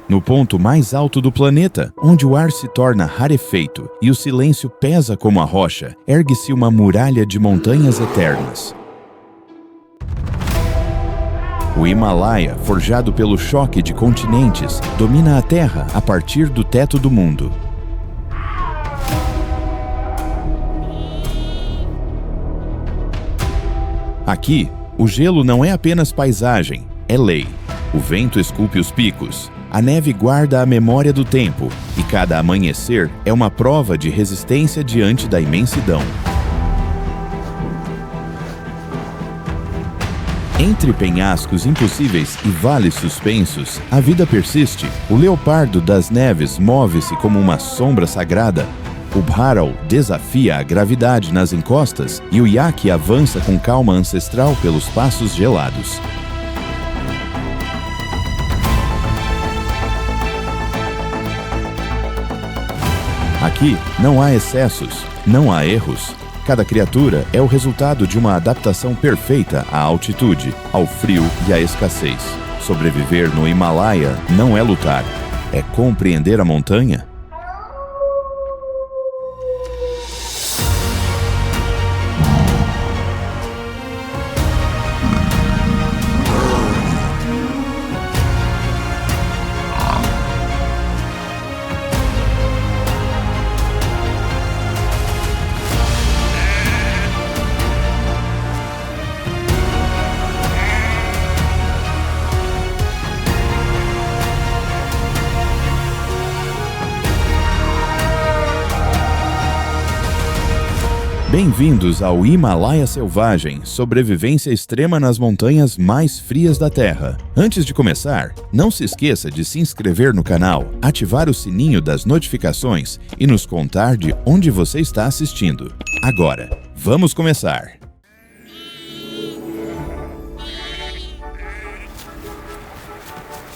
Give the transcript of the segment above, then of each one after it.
No ponto mais alto do planeta, onde o ar se torna rarefeito e o silêncio pesa como a rocha, ergue-se uma muralha de montanhas eternas. O Himalaia, forjado pelo choque de continentes, domina a Terra a partir do teto do mundo. Aqui, o gelo não é apenas paisagem, é lei. O vento esculpe os picos, a neve guarda a memória do tempo e cada amanhecer é uma prova de resistência diante da imensidão. Entre penhascos impossíveis e vales suspensos, a vida persiste. O leopardo das neves move-se como uma sombra sagrada. O Bharal desafia a gravidade nas encostas e o Yaqui avança com calma ancestral pelos passos gelados. Aqui não há excessos, não há erros. Cada criatura é o resultado de uma adaptação perfeita à altitude, ao frio e à escassez. Sobreviver no Himalaia não é lutar, é compreender a montanha. Bem-vindos ao Himalaia Selvagem, sobrevivência extrema nas montanhas mais frias da Terra. Antes de começar, não se esqueça de se inscrever no canal, ativar o sininho das notificações e nos contar de onde você está assistindo. Agora, vamos começar!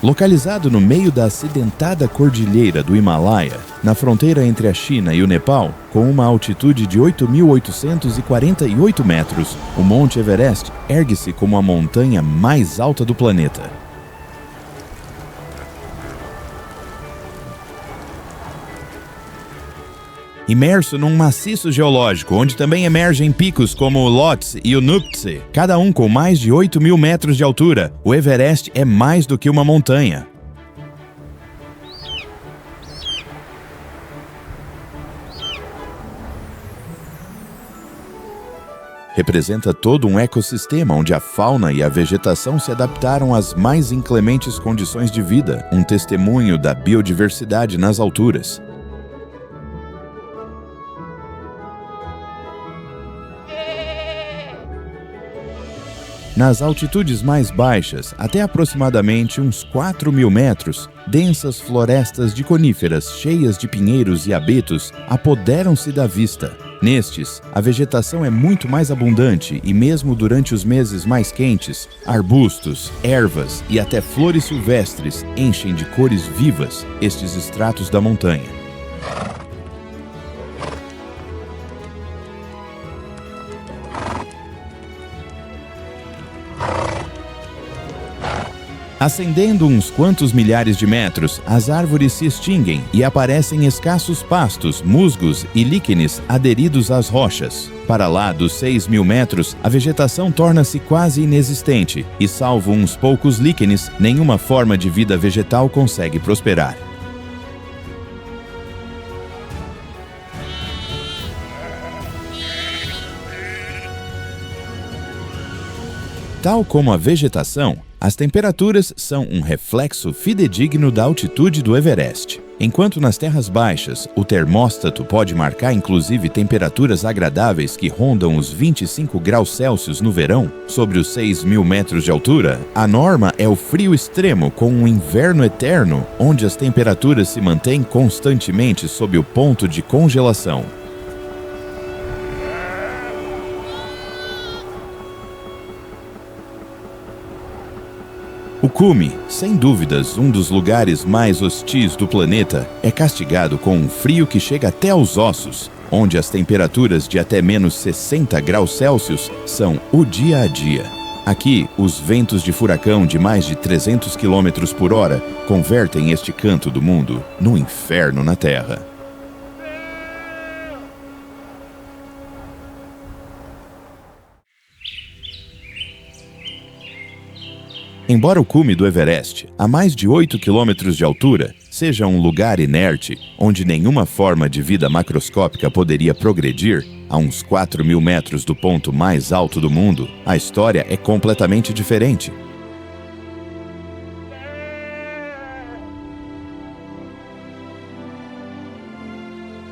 Localizado no meio da acidentada cordilheira do Himalaia, na fronteira entre a China e o Nepal, com uma altitude de 8.848 metros, o Monte Everest ergue-se como a montanha mais alta do planeta. Imerso num maciço geológico, onde também emergem picos como o Lhotse e o Nuptse, cada um com mais de 8.000 metros de altura, o Everest é mais do que uma montanha. Representa todo um ecossistema onde a fauna e a vegetação se adaptaram às mais inclementes condições de vida, um testemunho da biodiversidade nas alturas. Nas altitudes mais baixas, até aproximadamente uns 4.000 metros, densas florestas de coníferas cheias de pinheiros e abetos apoderam-se da vista. Nestes, a vegetação é muito mais abundante e mesmo durante os meses mais quentes, arbustos, ervas e até flores silvestres enchem de cores vivas estes estratos da montanha. Ascendendo uns quantos milhares de metros, as árvores se extinguem e aparecem escassos pastos, musgos e líquenes aderidos às rochas. Para lá dos 6.000 metros, a vegetação torna-se quase inexistente e, salvo uns poucos líquenes, nenhuma forma de vida vegetal consegue prosperar. Tal como a vegetação, as temperaturas são um reflexo fidedigno da altitude do Everest. Enquanto nas terras baixas, o termóstato pode marcar inclusive temperaturas agradáveis que rondam os 25 graus Celsius no verão, sobre os 6.000 metros de altura, a norma é o frio extremo com um inverno eterno, onde as temperaturas se mantêm constantemente sob o ponto de congelação. O cume, sem dúvidas um dos lugares mais hostis do planeta, é castigado com um frio que chega até aos ossos, onde as temperaturas de até menos 60 graus Celsius são o dia a dia. Aqui, os ventos de furacão de mais de 300 km por hora convertem este canto do mundo num inferno na Terra. Embora o cume do Everest, a mais de 8 km de altura, seja um lugar inerte, onde nenhuma forma de vida macroscópica poderia progredir, a uns 4.000 metros do ponto mais alto do mundo, a história é completamente diferente.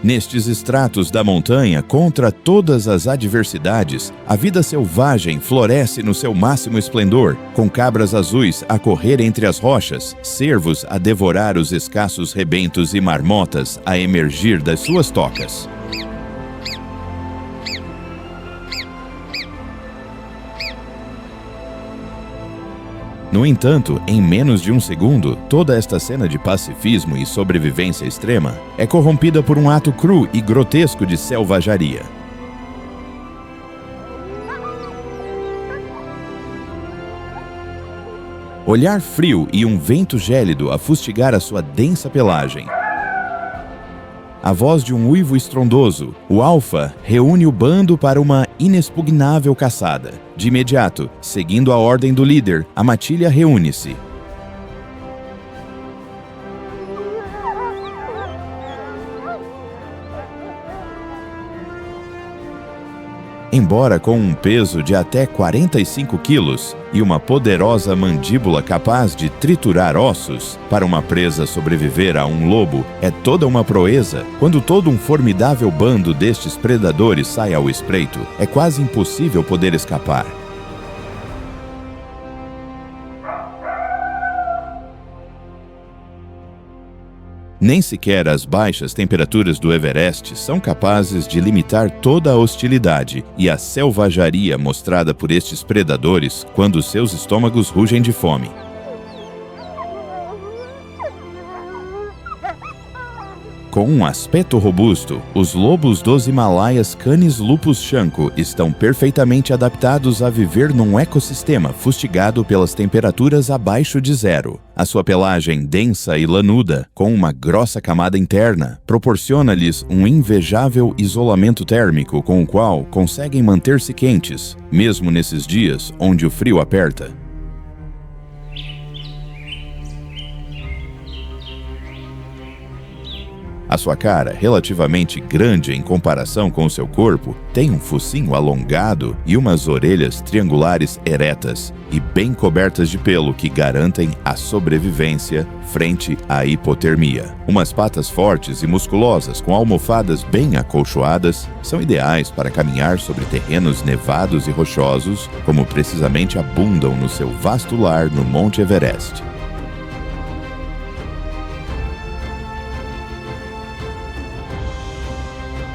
Nestes estratos da montanha, contra todas as adversidades, a vida selvagem floresce no seu máximo esplendor, com cabras azuis a correr entre as rochas, cervos a devorar os escassos rebentos e marmotas a emergir das suas tocas. No entanto, em menos de um segundo, toda esta cena de pacifismo e sobrevivência extrema é corrompida por um ato cru e grotesco de selvageria. Olhar frio e um vento gélido a fustigar a sua densa pelagem. A voz de um uivo estrondoso, o alfa reúne o bando para uma inexpugnável caçada. De imediato, seguindo a ordem do líder, a matilha reúne-se. Embora com um peso de até 45 quilos e uma poderosa mandíbula capaz de triturar ossos, para uma presa sobreviver a um lobo é toda uma proeza. Quando todo um formidável bando destes predadores sai ao espreito, é quase impossível poder escapar. Nem sequer as baixas temperaturas do Everest são capazes de limitar toda a hostilidade e a selvageria mostrada por estes predadores quando seus estômagos rugem de fome. Com um aspecto robusto, os lobos dos Himalaias Canis lupus chanco estão perfeitamente adaptados a viver num ecossistema fustigado pelas temperaturas abaixo de zero. A sua pelagem densa e lanuda, com uma grossa camada interna, proporciona-lhes um invejável isolamento térmico com o qual conseguem manter-se quentes, mesmo nesses dias onde o frio aperta. A sua cara, relativamente grande em comparação com o seu corpo, tem um focinho alongado e umas orelhas triangulares eretas e bem cobertas de pelo que garantem a sobrevivência frente à hipotermia. Umas patas fortes e musculosas com almofadas bem acolchoadas são ideais para caminhar sobre terrenos nevados e rochosos, como precisamente abundam no seu vasto lar no Monte Everest.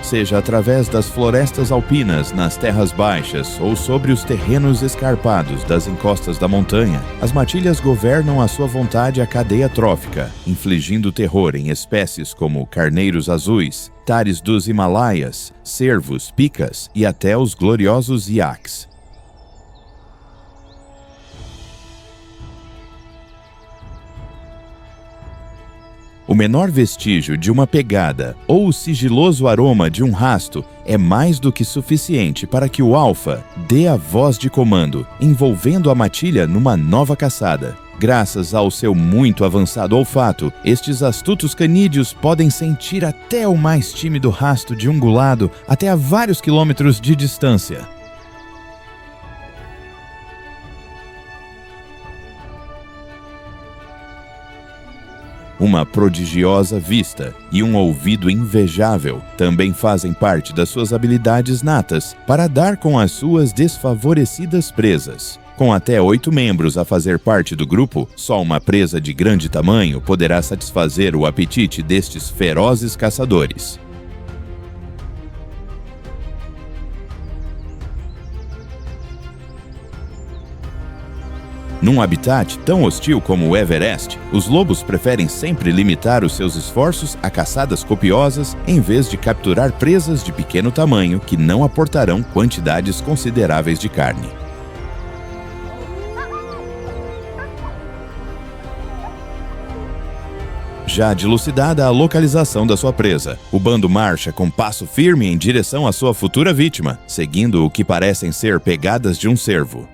Seja através das florestas alpinas nas terras baixas ou sobre os terrenos escarpados das encostas da montanha, as matilhas governam à sua vontade a cadeia trófica, infligindo terror em espécies como carneiros azuis, tares dos Himalaias, cervos, picas e até os gloriosos iaques. O menor vestígio de uma pegada ou o sigiloso aroma de um rasto é mais do que suficiente para que o alfa dê a voz de comando, envolvendo a matilha numa nova caçada. Graças ao seu muito avançado olfato, estes astutos canídeos podem sentir até o mais tímido rasto de ungulado até a vários quilômetros de distância. Uma prodigiosa vista e um ouvido invejável também fazem parte das suas habilidades natas para dar com as suas desfavorecidas presas. Com até 8 membros a fazer parte do grupo, só uma presa de grande tamanho poderá satisfazer o apetite destes ferozes caçadores. Num habitat tão hostil como o Everest, os lobos preferem sempre limitar os seus esforços a caçadas copiosas em vez de capturar presas de pequeno tamanho que não aportarão quantidades consideráveis de carne. Já dilucidada a localização da sua presa, o bando marcha com passo firme em direção à sua futura vítima, seguindo o que parecem ser pegadas de um cervo.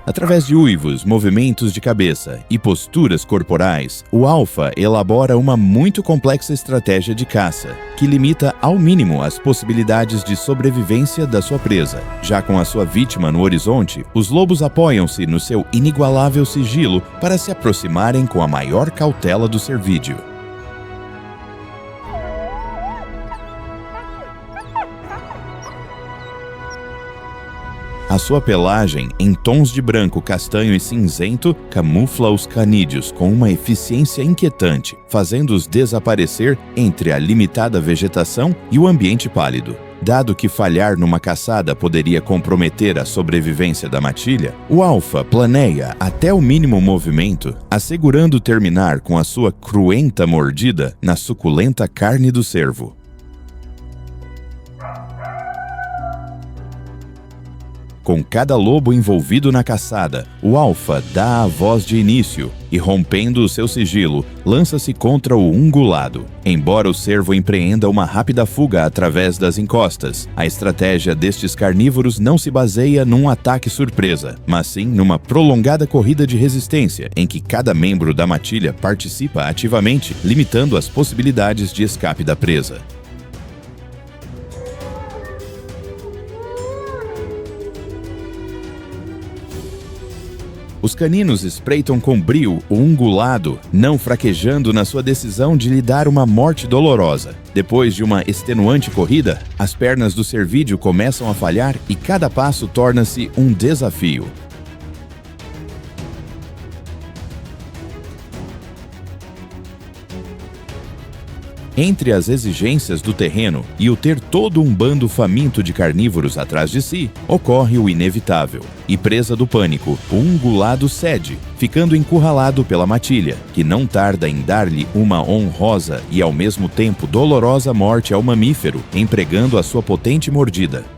Através de uivos, movimentos de cabeça e posturas corporais, o alfa elabora uma muito complexa estratégia de caça, que limita ao mínimo as possibilidades de sobrevivência da sua presa. Já com a sua vítima no horizonte, os lobos apoiam-se no seu inigualável sigilo para se aproximarem com a maior cautela do cervídeo. A sua pelagem, em tons de branco, castanho e cinzento, camufla os canídeos com uma eficiência inquietante, fazendo-os desaparecer entre a limitada vegetação e o ambiente pálido. Dado que falhar numa caçada poderia comprometer a sobrevivência da matilha, o alfa planeia até o mínimo movimento, assegurando terminar com a sua cruenta mordida na suculenta carne do cervo. Com cada lobo envolvido na caçada, o alfa dá a voz de início e, rompendo o seu sigilo, lança-se contra o ungulado. Embora o cervo empreenda uma rápida fuga através das encostas, a estratégia destes carnívoros não se baseia num ataque surpresa, mas sim numa prolongada corrida de resistência em que cada membro da matilha participa ativamente, limitando as possibilidades de escape da presa. Os caninos espreitam com brio o ungulado, não fraquejando na sua decisão de lhe dar uma morte dolorosa. Depois de uma extenuante corrida, as pernas do cervídeo começam a falhar e cada passo torna-se um desafio. Entre as exigências do terreno e o ter todo um bando faminto de carnívoros atrás de si, ocorre o inevitável. E presa do pânico, o ungulado cede, ficando encurralado pela matilha, que não tarda em dar-lhe uma honrosa e ao mesmo tempo dolorosa morte ao mamífero, empregando a sua potente mordida.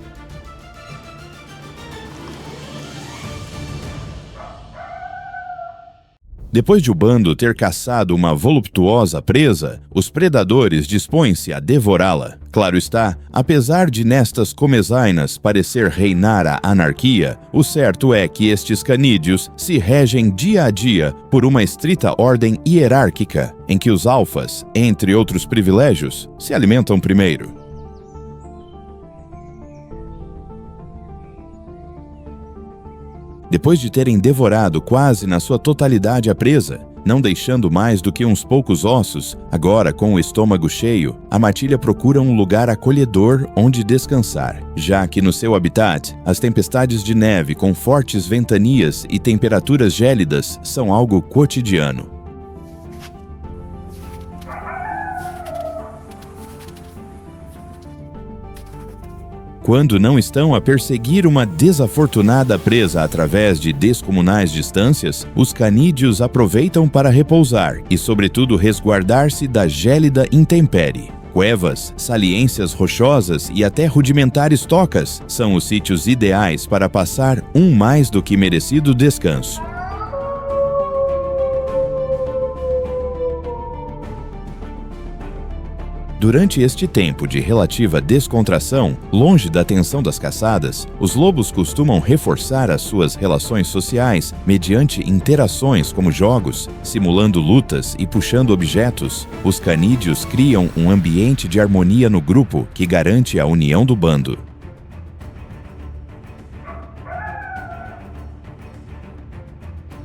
Depois de o bando ter caçado uma voluptuosa presa, os predadores dispõem-se a devorá-la. Claro está, apesar de nestas comezainas parecer reinar a anarquia, o certo é que estes canídeos se regem dia a dia por uma estrita ordem hierárquica, em que os alfas, entre outros privilégios, se alimentam primeiro. Depois de terem devorado quase na sua totalidade a presa, não deixando mais do que uns poucos ossos, agora com o estômago cheio, a matilha procura um lugar acolhedor onde descansar, já que no seu habitat, as tempestades de neve com fortes ventanias e temperaturas gélidas são algo cotidiano. Quando não estão a perseguir uma desafortunada presa através de descomunais distâncias, os canídeos aproveitam para repousar e, sobretudo, resguardar-se da gélida intempérie. Cuevas, saliências rochosas e até rudimentares tocas são os sítios ideais para passar um mais do que merecido descanso. Durante este tempo de relativa descontração, longe da tensão das caçadas, os lobos costumam reforçar as suas relações sociais mediante interações como jogos, simulando lutas e puxando objetos. Os canídeos criam um ambiente de harmonia no grupo que garante a união do bando.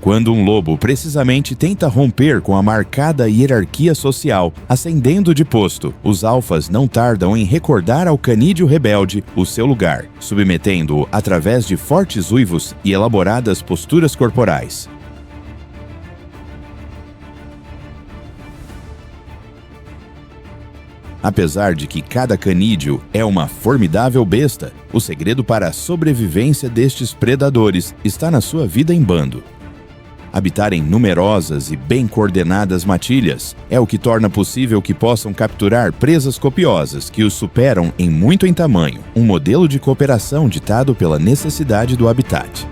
Quando um lobo precisamente tenta romper com a marcada hierarquia social, ascendendo de posto, os alfas não tardam em recordar ao canídeo rebelde o seu lugar, submetendo-o através de fortes uivos e elaboradas posturas corporais. Apesar de que cada canídeo é uma formidável besta, o segredo para a sobrevivência destes predadores está na sua vida em bando. habitar em numerosas e bem coordenadas matilhas. É o que torna possível que possam capturar presas copiosas que os superam em muito em tamanho, um modelo de cooperação ditado pela necessidade do habitat.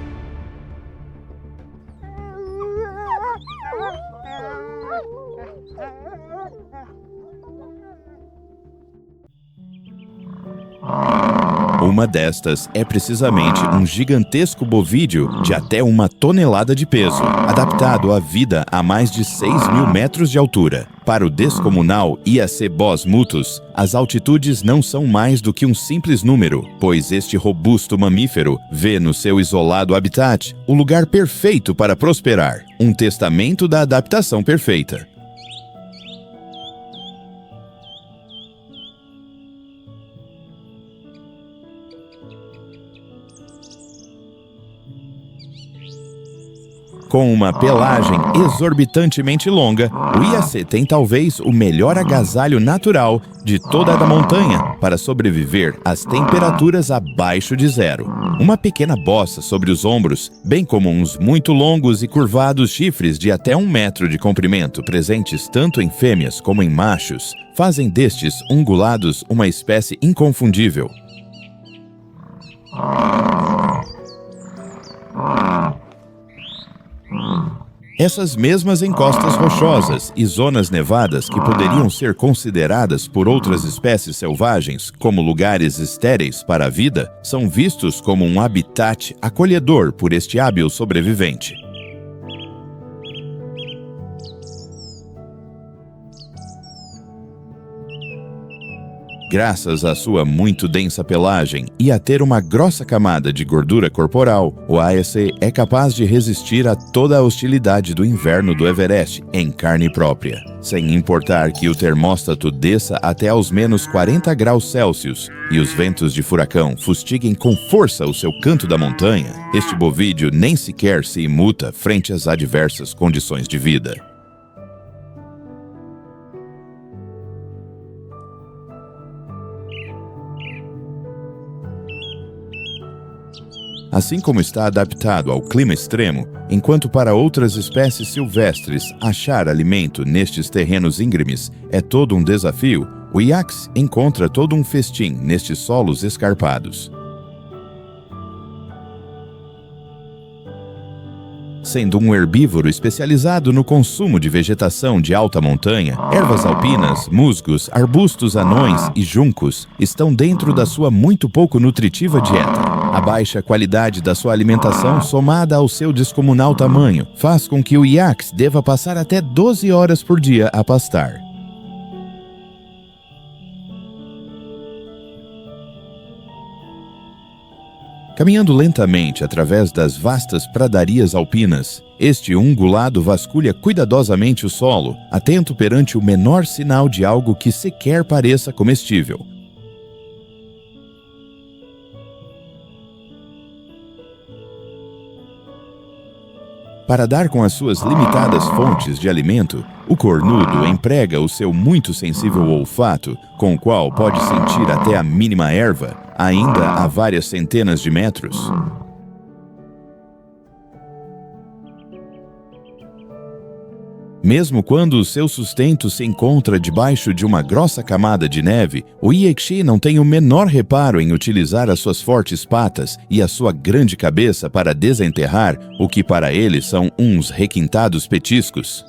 Uma destas é precisamente um gigantesco bovídeo de até 1 tonelada de peso, adaptado à vida a mais de 6.000 metros de altura. Para o descomunal IAC Bos Mutus, as altitudes não são mais do que um simples número, pois este robusto mamífero vê no seu isolado habitat o lugar perfeito para prosperar, um testamento da adaptação perfeita. Com uma pelagem exorbitantemente longa, o IAC tem talvez o melhor agasalho natural de toda a montanha para sobreviver às temperaturas abaixo de zero. Uma pequena bossa sobre os ombros, bem como uns muito longos e curvados chifres de até 1 metro de comprimento, presentes tanto em fêmeas como em machos, fazem destes ungulados uma espécie inconfundível. Essas mesmas encostas rochosas e zonas nevadas que poderiam ser consideradas por outras espécies selvagens como lugares estéreis para a vida, são vistos como um habitat acolhedor por este hábil sobrevivente. Graças à sua muito densa pelagem e a ter uma grossa camada de gordura corporal, o IAC é capaz de resistir a toda a hostilidade do inverno do Everest em carne própria. Sem importar que o termóstato desça até aos menos 40 graus Celsius e os ventos de furacão fustiguem com força o seu canto da montanha, este bovídeo nem sequer se imuta frente às adversas condições de vida. Assim como está adaptado ao clima extremo, enquanto para outras espécies silvestres achar alimento nestes terrenos íngremes é todo um desafio, o IAC encontra todo um festim nestes solos escarpados. Sendo um herbívoro especializado no consumo de vegetação de alta montanha, ervas alpinas, musgos, arbustos anões e juncos estão dentro da sua muito pouco nutritiva dieta. A baixa qualidade da sua alimentação, somada ao seu descomunal tamanho, faz com que o IAC deva passar até 12 horas por dia a pastar. Caminhando lentamente através das vastas pradarias alpinas, este ungulado vasculha cuidadosamente o solo, atento perante o menor sinal de algo que sequer pareça comestível. Para dar com as suas limitadas fontes de alimento, o cornudo emprega o seu muito sensível olfato, com o qual pode sentir até a mínima erva, ainda a várias centenas de metros. Mesmo quando o seu sustento se encontra debaixo de uma grossa camada de neve, o Iekshi não tem o menor reparo em utilizar as suas fortes patas e a sua grande cabeça para desenterrar o que para ele são uns requintados petiscos.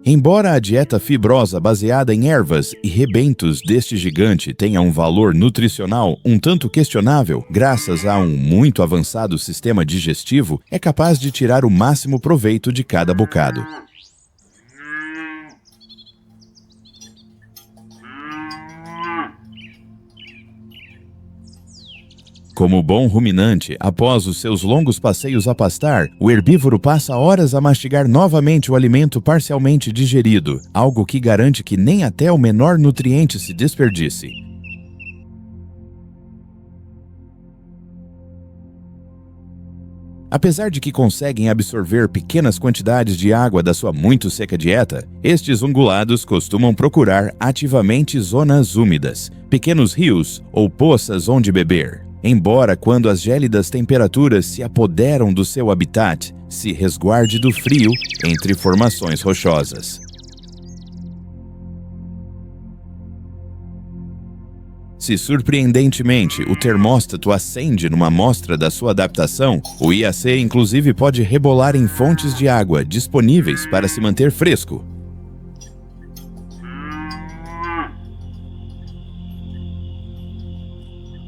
Embora a dieta fibrosa baseada em ervas e rebentos deste gigante tenha um valor nutricional um tanto questionável, graças a um muito avançado sistema digestivo, é capaz de tirar o máximo proveito de cada bocado. Como bom ruminante, após os seus longos passeios a pastar, o herbívoro passa horas a mastigar novamente o alimento parcialmente digerido, algo que garante que nem até o menor nutriente se desperdice. Apesar de que conseguem absorver pequenas quantidades de água da sua muito seca dieta, estes ungulados costumam procurar ativamente zonas úmidas, pequenos rios ou poças onde beber. Embora quando as gélidas temperaturas se apoderam do seu habitat, se resguarde do frio entre formações rochosas. Se surpreendentemente o termóstato acende numa amostra da sua adaptação, o IAC inclusive pode rebolar em fontes de água disponíveis para se manter fresco.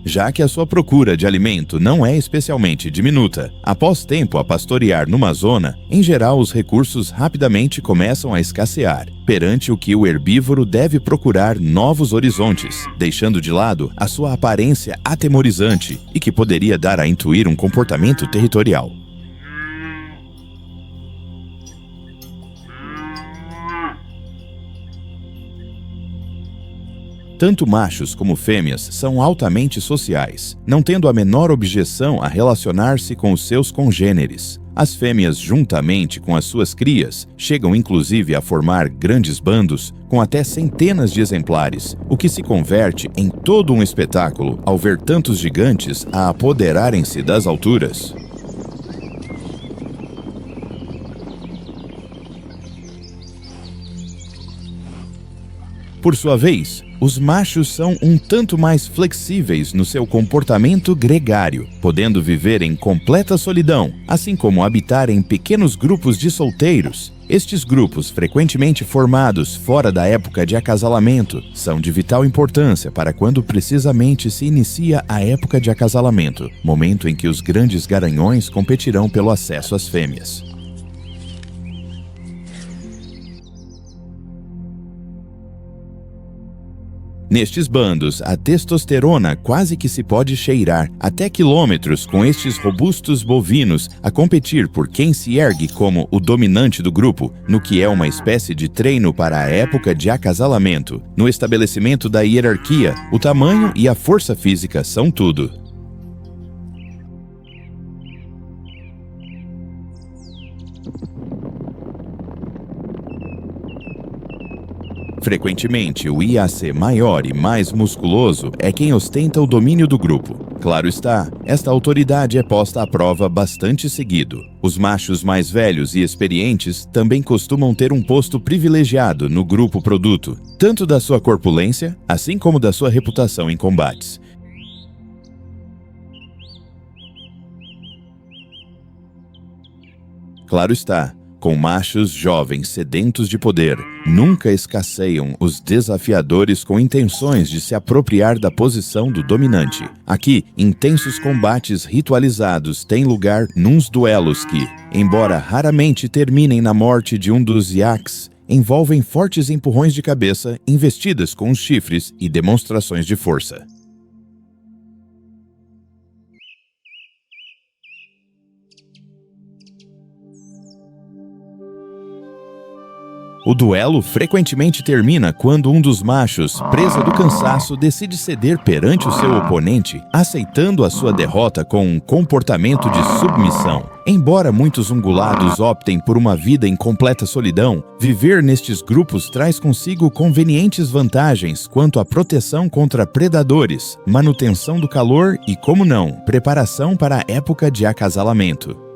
Já que a sua procura de alimento não é especialmente diminuta, após tempo a pastorear numa zona, em geral os recursos rapidamente começam a escassear, perante o que o herbívoro deve procurar novos horizontes, deixando de lado a sua aparência atemorizante e que poderia dar a intuir um comportamento territorial. Tanto machos como fêmeas são altamente sociais, não tendo a menor objeção a relacionar-se com os seus congêneres. As fêmeas, juntamente com as suas crias, chegam inclusive a formar grandes bandos com até centenas de exemplares, o que se converte em todo um espetáculo ao ver tantos gigantes a apoderarem-se das alturas. Por sua vez, os machos são um tanto mais flexíveis no seu comportamento gregário, podendo viver em completa solidão, assim como habitar em pequenos grupos de solteiros. Estes grupos, frequentemente formados fora da época de acasalamento, são de vital importância para quando precisamente se inicia a época de acasalamento, momento em que os grandes garanhões competirão pelo acesso às fêmeas. Nestes bandos, a testosterona quase que se pode cheirar até quilômetros com estes robustos bovinos a competir por quem se ergue como o dominante do grupo, no que é uma espécie de treino para a época de acasalamento. No estabelecimento da hierarquia, o tamanho e a força física são tudo. Frequentemente, o IAC maior e mais musculoso é quem ostenta o domínio do grupo. Claro está, esta autoridade é posta à prova bastante seguido. Os machos mais velhos e experientes também costumam ter um posto privilegiado no grupo produto, tanto da sua corpulência, assim como da sua reputação em combates. Claro está, com machos jovens sedentos de poder, nunca escasseiam os desafiadores com intenções de se apropriar da posição do dominante. Aqui, intensos combates ritualizados têm lugar nos duelos que, embora raramente terminem na morte de um dos yaks, envolvem fortes empurrões de cabeça, investidas com os chifres e demonstrações de força. O duelo frequentemente termina quando um dos machos, presa do cansaço, decide ceder perante o seu oponente, aceitando a sua derrota com um comportamento de submissão. Embora muitos ungulados optem por uma vida em completa solidão, viver nestes grupos traz consigo convenientes vantagens quanto à proteção contra predadores, manutenção do calor e, como não, preparação para a época de acasalamento.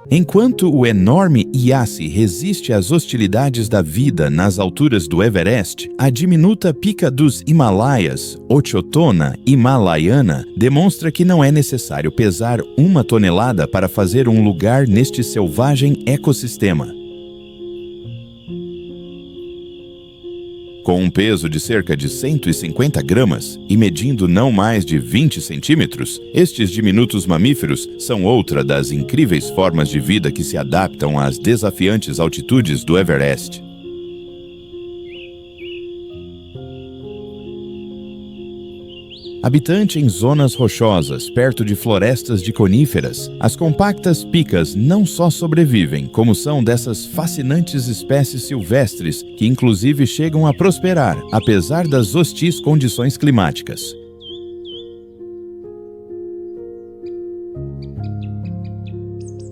Enquanto o enorme Iace resiste às hostilidades da vida nas alturas do Everest, a diminuta pica dos Himalaias, Ochotona himalaiana, demonstra que não é necessário pesar 1 tonelada para fazer um lugar neste selvagem ecossistema. Com um peso de cerca de 150 gramas e medindo não mais de 20 centímetros, estes diminutos mamíferos são outra das incríveis formas de vida que se adaptam às desafiantes altitudes do Everest. Habitante em zonas rochosas, perto de florestas de coníferas, as compactas picas não só sobrevivem, como são dessas fascinantes espécies silvestres que inclusive chegam a prosperar, apesar das hostis condições climáticas.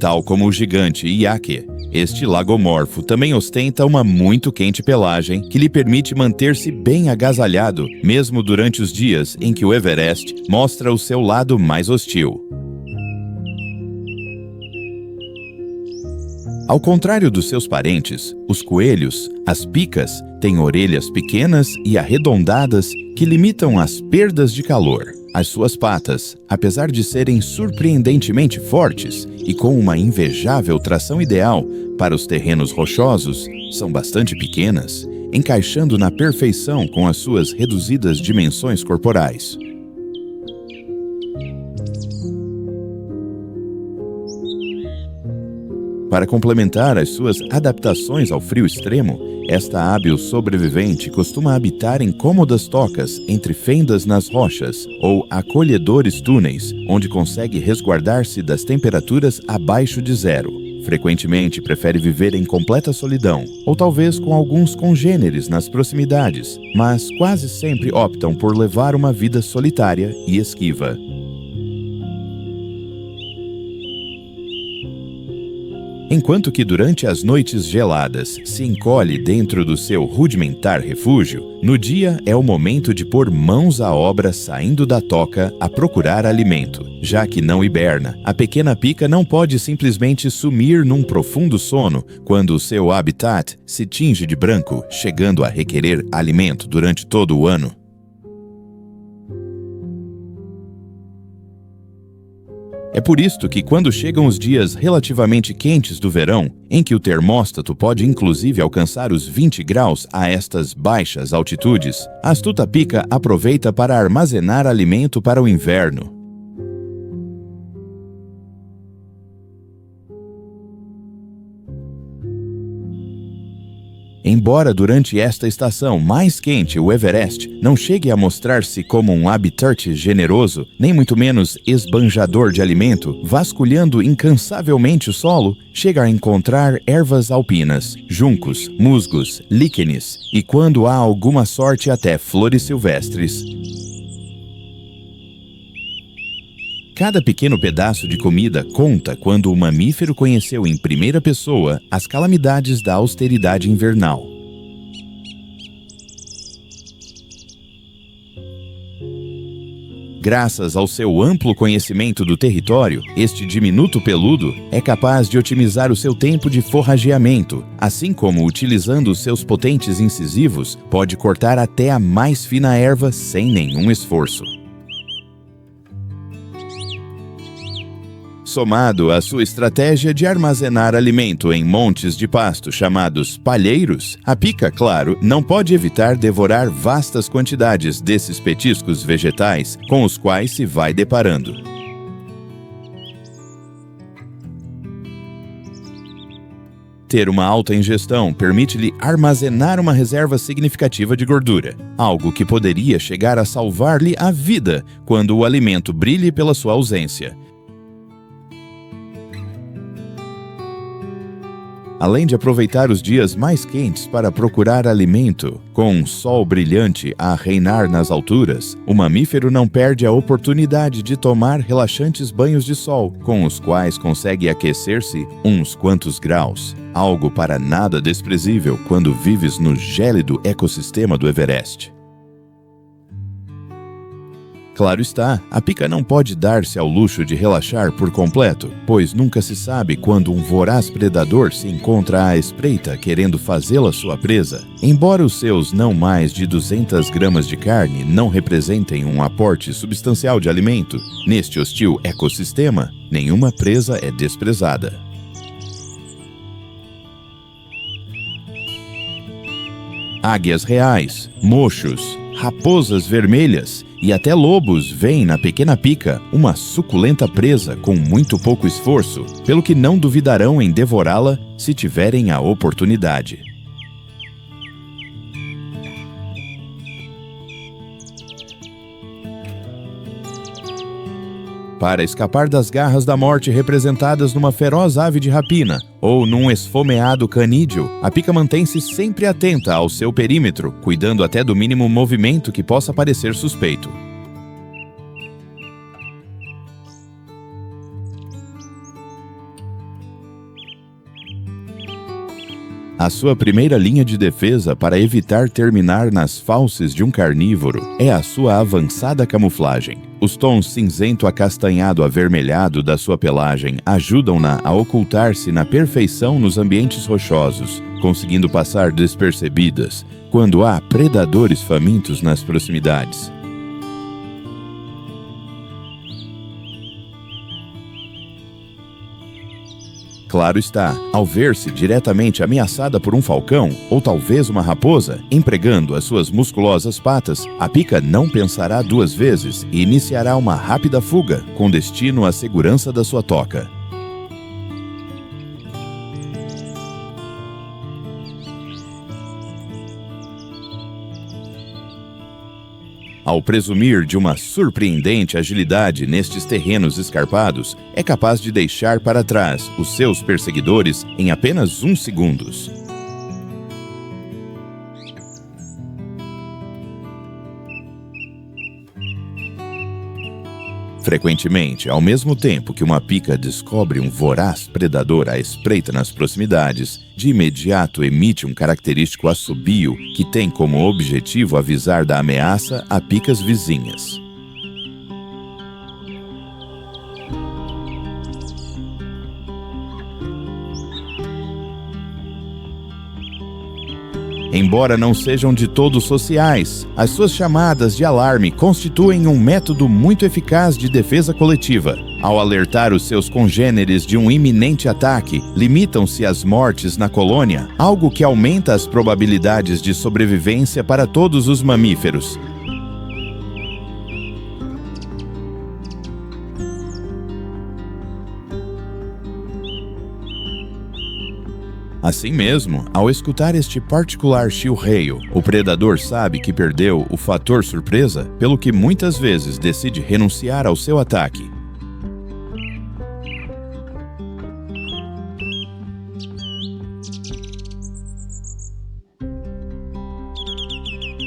Tal como o gigante Iaque, Este lagomorfo também ostenta uma muito quente pelagem que lhe permite manter-se bem agasalhado, mesmo durante os dias em que o Everest mostra o seu lado mais hostil. Ao contrário dos seus parentes, os coelhos, as picas, têm orelhas pequenas e arredondadas que limitam as perdas de calor. As suas patas, apesar de serem surpreendentemente fortes e com uma invejável tração ideal para os terrenos rochosos, são bastante pequenas, encaixando na perfeição com as suas reduzidas dimensões corporais. Para complementar as suas adaptações ao frio extremo, esta hábil sobrevivente costuma habitar em cômodas tocas entre fendas nas rochas ou acolhedores túneis, onde consegue resguardar-se das temperaturas abaixo de zero. Frequentemente prefere viver em completa solidão, ou talvez com alguns congêneres nas proximidades, mas quase sempre optam por levar uma vida solitária e esquiva. Enquanto que durante as noites geladas se encolhe dentro do seu rudimentar refúgio, no dia é o momento de pôr mãos à obra saindo da toca a procurar alimento. Já que não hiberna, a pequena pica não pode simplesmente sumir num profundo sono quando o seu habitat se tinge de branco, chegando a requerer alimento durante todo o ano. É por isto que quando chegam os dias relativamente quentes do verão, em que o termóstato pode inclusive alcançar os 20 graus a estas baixas altitudes, a astuta pica aproveita para armazenar alimento para o inverno. Embora durante esta estação mais quente o Everest não chegue a mostrar-se como um habitat generoso, nem muito menos esbanjador de alimento, vasculhando incansavelmente o solo, chega a encontrar ervas alpinas, juncos, musgos, líquenes e, quando há alguma sorte, até flores silvestres. Cada pequeno pedaço de comida conta quando o mamífero conheceu em primeira pessoa as calamidades da austeridade invernal. Graças ao seu amplo conhecimento do território, este diminuto peludo é capaz de otimizar o seu tempo de forrageamento, assim como, utilizando os seus potentes incisivos, pode cortar até a mais fina erva sem nenhum esforço. Somado à sua estratégia de armazenar alimento em montes de pasto chamados palheiros, a pica, claro, não pode evitar devorar vastas quantidades desses petiscos vegetais com os quais se vai deparando. Ter uma alta ingestão permite-lhe armazenar uma reserva significativa de gordura, algo que poderia chegar a salvar-lhe a vida quando o alimento brilhe pela sua ausência. Além de aproveitar os dias mais quentes para procurar alimento, com um sol brilhante a reinar nas alturas, o mamífero não perde a oportunidade de tomar relaxantes banhos de sol, com os quais consegue aquecer-se uns quantos graus, algo para nada desprezível quando vives no gélido ecossistema do Everest. Claro está, a pica não pode dar-se ao luxo de relaxar por completo, pois nunca se sabe quando um voraz predador se encontra à espreita querendo fazê-la sua presa. Embora os seus não mais de 200 gramas de carne não representem um aporte substancial de alimento, neste hostil ecossistema, nenhuma presa é desprezada. Águias reais, mochos, raposas vermelhas e até lobos veem na pequena pica uma suculenta presa com muito pouco esforço, pelo que não duvidarão em devorá-la se tiverem a oportunidade. Para escapar das garras da morte representadas numa feroz ave de rapina ou num esfomeado canídeo, a pica mantém-se sempre atenta ao seu perímetro, cuidando até do mínimo movimento que possa parecer suspeito. A sua primeira linha de defesa para evitar terminar nas fauces de um carnívoro é a sua avançada camuflagem. Os tons cinzento acastanhado avermelhado da sua pelagem ajudam-na a ocultar-se na perfeição nos ambientes rochosos, conseguindo passar despercebidas quando há predadores famintos nas proximidades. Claro está, ao ver-se diretamente ameaçada por um falcão, ou talvez uma raposa, empregando as suas musculosas patas, a pica não pensará duas vezes e iniciará uma rápida fuga, com destino à segurança da sua toca. Ao presumir de uma surpreendente agilidade nestes terrenos escarpados, é capaz de deixar para trás os seus perseguidores em apenas 1 segundo. Frequentemente, ao mesmo tempo que uma pica descobre um voraz predador à espreita nas proximidades, de imediato emite um característico assobio que tem como objetivo avisar da ameaça a picas vizinhas. Embora não sejam de todo sociais, as suas chamadas de alarme constituem um método muito eficaz de defesa coletiva. Ao alertar os seus congêneres de um iminente ataque, limitam-se às mortes na colônia, algo que aumenta as probabilidades de sobrevivência para todos os mamíferos. Assim mesmo, ao escutar este particular chilreio, o predador sabe que perdeu o fator surpresa, pelo que muitas vezes decide renunciar ao seu ataque.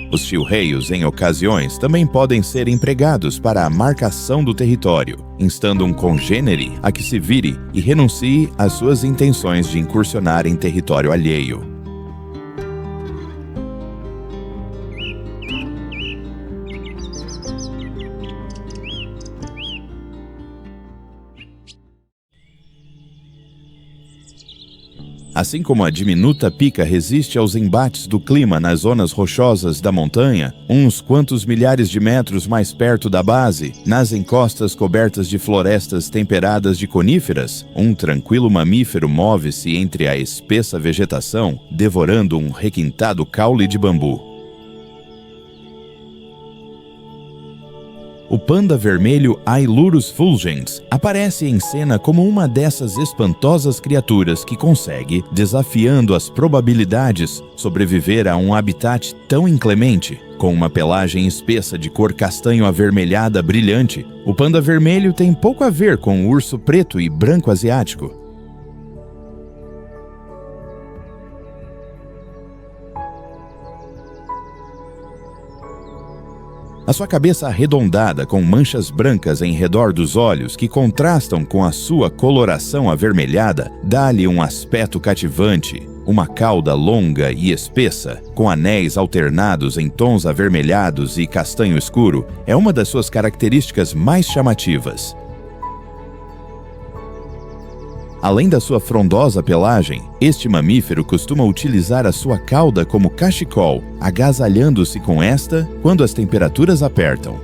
Os chilreios, em ocasiões, também podem ser empregados para a marcação do território, instando um congênere a que se vire e renuncie às suas intenções de incursionar em território alheio. Assim como a diminuta pica resiste aos embates do clima nas zonas rochosas da montanha, uns quantos milhares de metros mais perto da base, nas encostas cobertas de florestas temperadas de coníferas, um tranquilo mamífero move-se entre a espessa vegetação, devorando um requintado caule de bambu. O panda vermelho Ailurus fulgens aparece em cena como uma dessas espantosas criaturas que consegue, desafiando as probabilidades, sobreviver a um habitat tão inclemente. Com uma pelagem espessa de cor castanho avermelhada brilhante, o panda vermelho tem pouco a ver com o urso preto e branco asiático. A sua cabeça arredondada com manchas brancas em redor dos olhos que contrastam com a sua coloração avermelhada dá-lhe um aspecto cativante. Uma cauda longa e espessa, com anéis alternados em tons avermelhados e castanho escuro, é uma das suas características mais chamativas. Além da sua frondosa pelagem, este mamífero costuma utilizar a sua cauda como cachecol, agasalhando-se com esta quando as temperaturas apertam.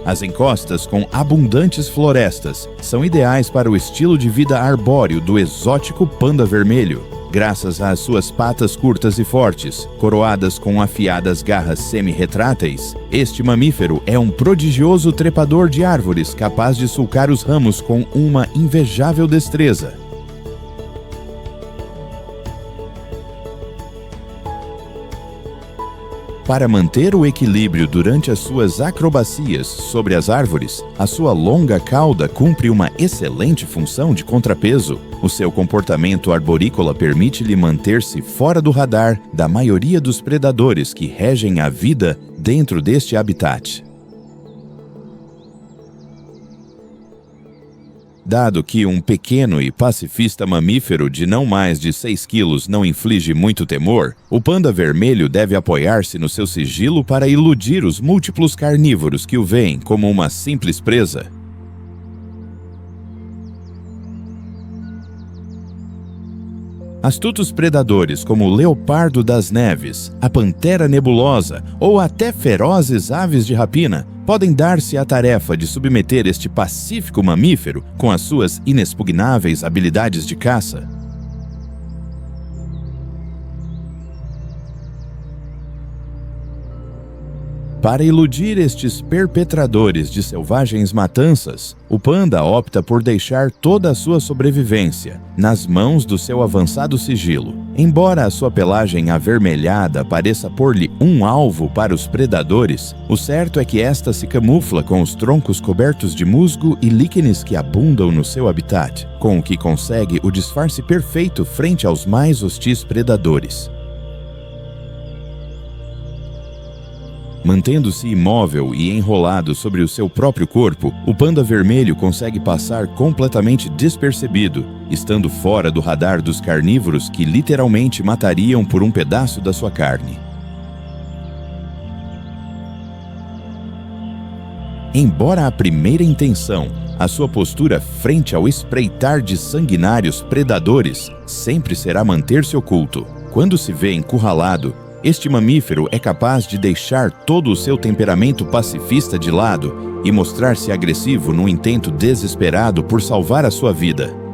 As encostas com abundantes florestas são ideais para o estilo de vida arbóreo do exótico panda vermelho. Graças às suas patas curtas e fortes, coroadas com afiadas garras semi-retráteis, este mamífero é um prodigioso trepador de árvores capaz de sulcar os ramos com uma invejável destreza. Para manter o equilíbrio durante as suas acrobacias sobre as árvores, a sua longa cauda cumpre uma excelente função de contrapeso. O seu comportamento arborícola permite-lhe manter-se fora do radar da maioria dos predadores que regem a vida dentro deste habitat. Dado que um pequeno e pacifista mamífero de não mais de 6 quilos não inflige muito temor, o panda vermelho deve apoiar-se no seu sigilo para iludir os múltiplos carnívoros que o veem como uma simples presa. Astutos predadores como o leopardo das neves, a pantera nebulosa ou até ferozes aves de rapina podem dar-se à tarefa de submeter este pacífico mamífero com as suas inexpugnáveis habilidades de caça. Para iludir estes perpetradores de selvagens matanças, o panda opta por deixar toda a sua sobrevivência nas mãos do seu avançado sigilo. Embora a sua pelagem avermelhada pareça pôr-lhe um alvo para os predadores, o certo é que esta se camufla com os troncos cobertos de musgo e líquenes que abundam no seu habitat, com o que consegue o disfarce perfeito frente aos mais hostis predadores. Mantendo-se imóvel e enrolado sobre o seu próprio corpo, o panda vermelho consegue passar completamente despercebido, estando fora do radar dos carnívoros que literalmente matariam por um pedaço da sua carne. Embora a primeira intenção, a sua postura frente ao espreitar de sanguinários predadores, sempre será manter-se oculto. Quando se vê encurralado, este mamífero é capaz de deixar todo o seu temperamento pacifista de lado e mostrar-se agressivo num intento desesperado por salvar a sua vida.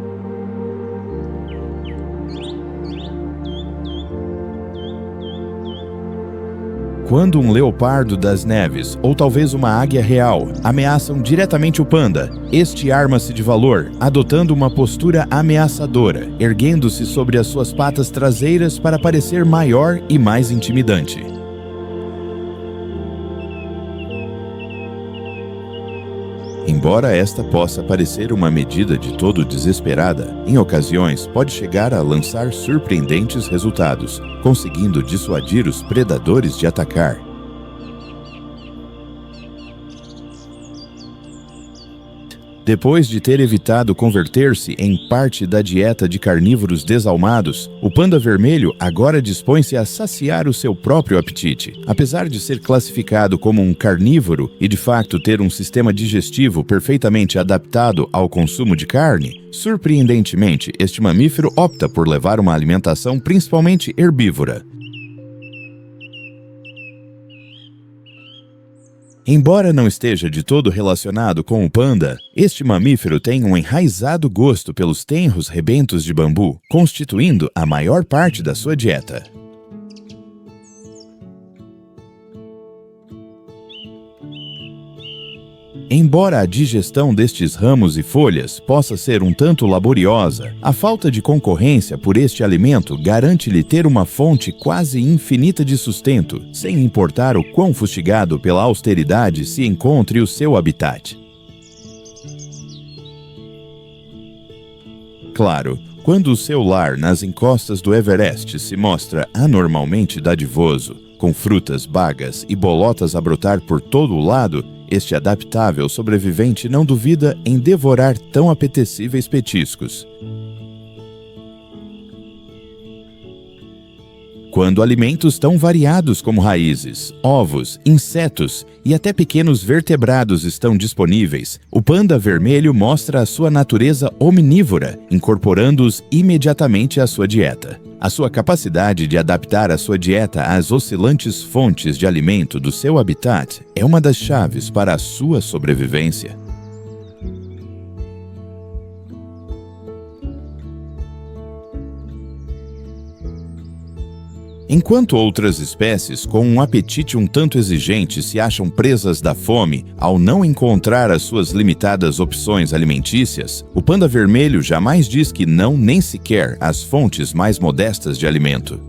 Quando um leopardo das neves, ou talvez uma águia real, ameaçam diretamente o panda, este arma-se de valor, adotando uma postura ameaçadora, erguendo-se sobre as suas patas traseiras para parecer maior e mais intimidante. Embora esta possa parecer uma medida de todo desesperada, em ocasiões pode chegar a lançar surpreendentes resultados, conseguindo dissuadir os predadores de atacar. Depois de ter evitado converter-se em parte da dieta de carnívoros desalmados, o panda vermelho agora dispõe-se a saciar o seu próprio apetite. Apesar de ser classificado como um carnívoro e de facto ter um sistema digestivo perfeitamente adaptado ao consumo de carne, surpreendentemente, este mamífero opta por levar uma alimentação principalmente herbívora. Embora não esteja de todo relacionado com o panda, este mamífero tem um enraizado gosto pelos tenros rebentos de bambu, constituindo a maior parte da sua dieta. Embora a digestão destes ramos e folhas possa ser um tanto laboriosa, a falta de concorrência por este alimento garante-lhe ter uma fonte quase infinita de sustento, sem importar o quão fustigado pela austeridade se encontre o seu habitat. Claro, quando o seu lar nas encostas do Everest se mostra anormalmente dadivoso, com frutas, bagas e bolotas a brotar por todo o lado, este adaptável sobrevivente não duvida em devorar tão apetecíveis petiscos. Quando alimentos tão variados como raízes, ovos, insetos e até pequenos vertebrados estão disponíveis, o panda vermelho mostra a sua natureza omnívora, incorporando-os imediatamente à sua dieta. A sua capacidade de adaptar a sua dieta às oscilantes fontes de alimento do seu habitat é uma das chaves para a sua sobrevivência. Enquanto outras espécies com um apetite um tanto exigente se acham presas da fome ao não encontrar as suas limitadas opções alimentícias, o panda vermelho jamais diz que não nem sequer às fontes mais modestas de alimento.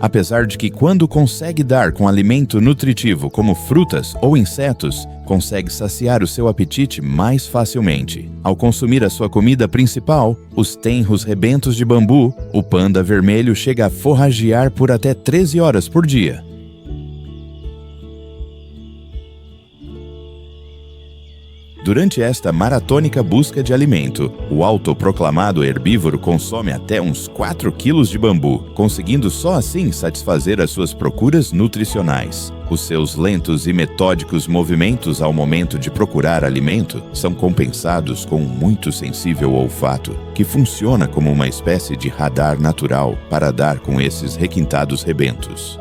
Apesar de que quando consegue dar com alimento nutritivo como frutas ou insetos, consegue saciar o seu apetite mais facilmente. Ao consumir a sua comida principal, os tenros rebentos de bambu, o panda vermelho chega a forragear por até 13 horas por dia. Durante esta maratônica busca de alimento, o autoproclamado herbívoro consome até uns 4 quilos de bambu, conseguindo só assim satisfazer as suas procuras nutricionais. Os seus lentos e metódicos movimentos ao momento de procurar alimento são compensados com um muito sensível olfato, que funciona como uma espécie de radar natural para dar com esses requintados rebentos.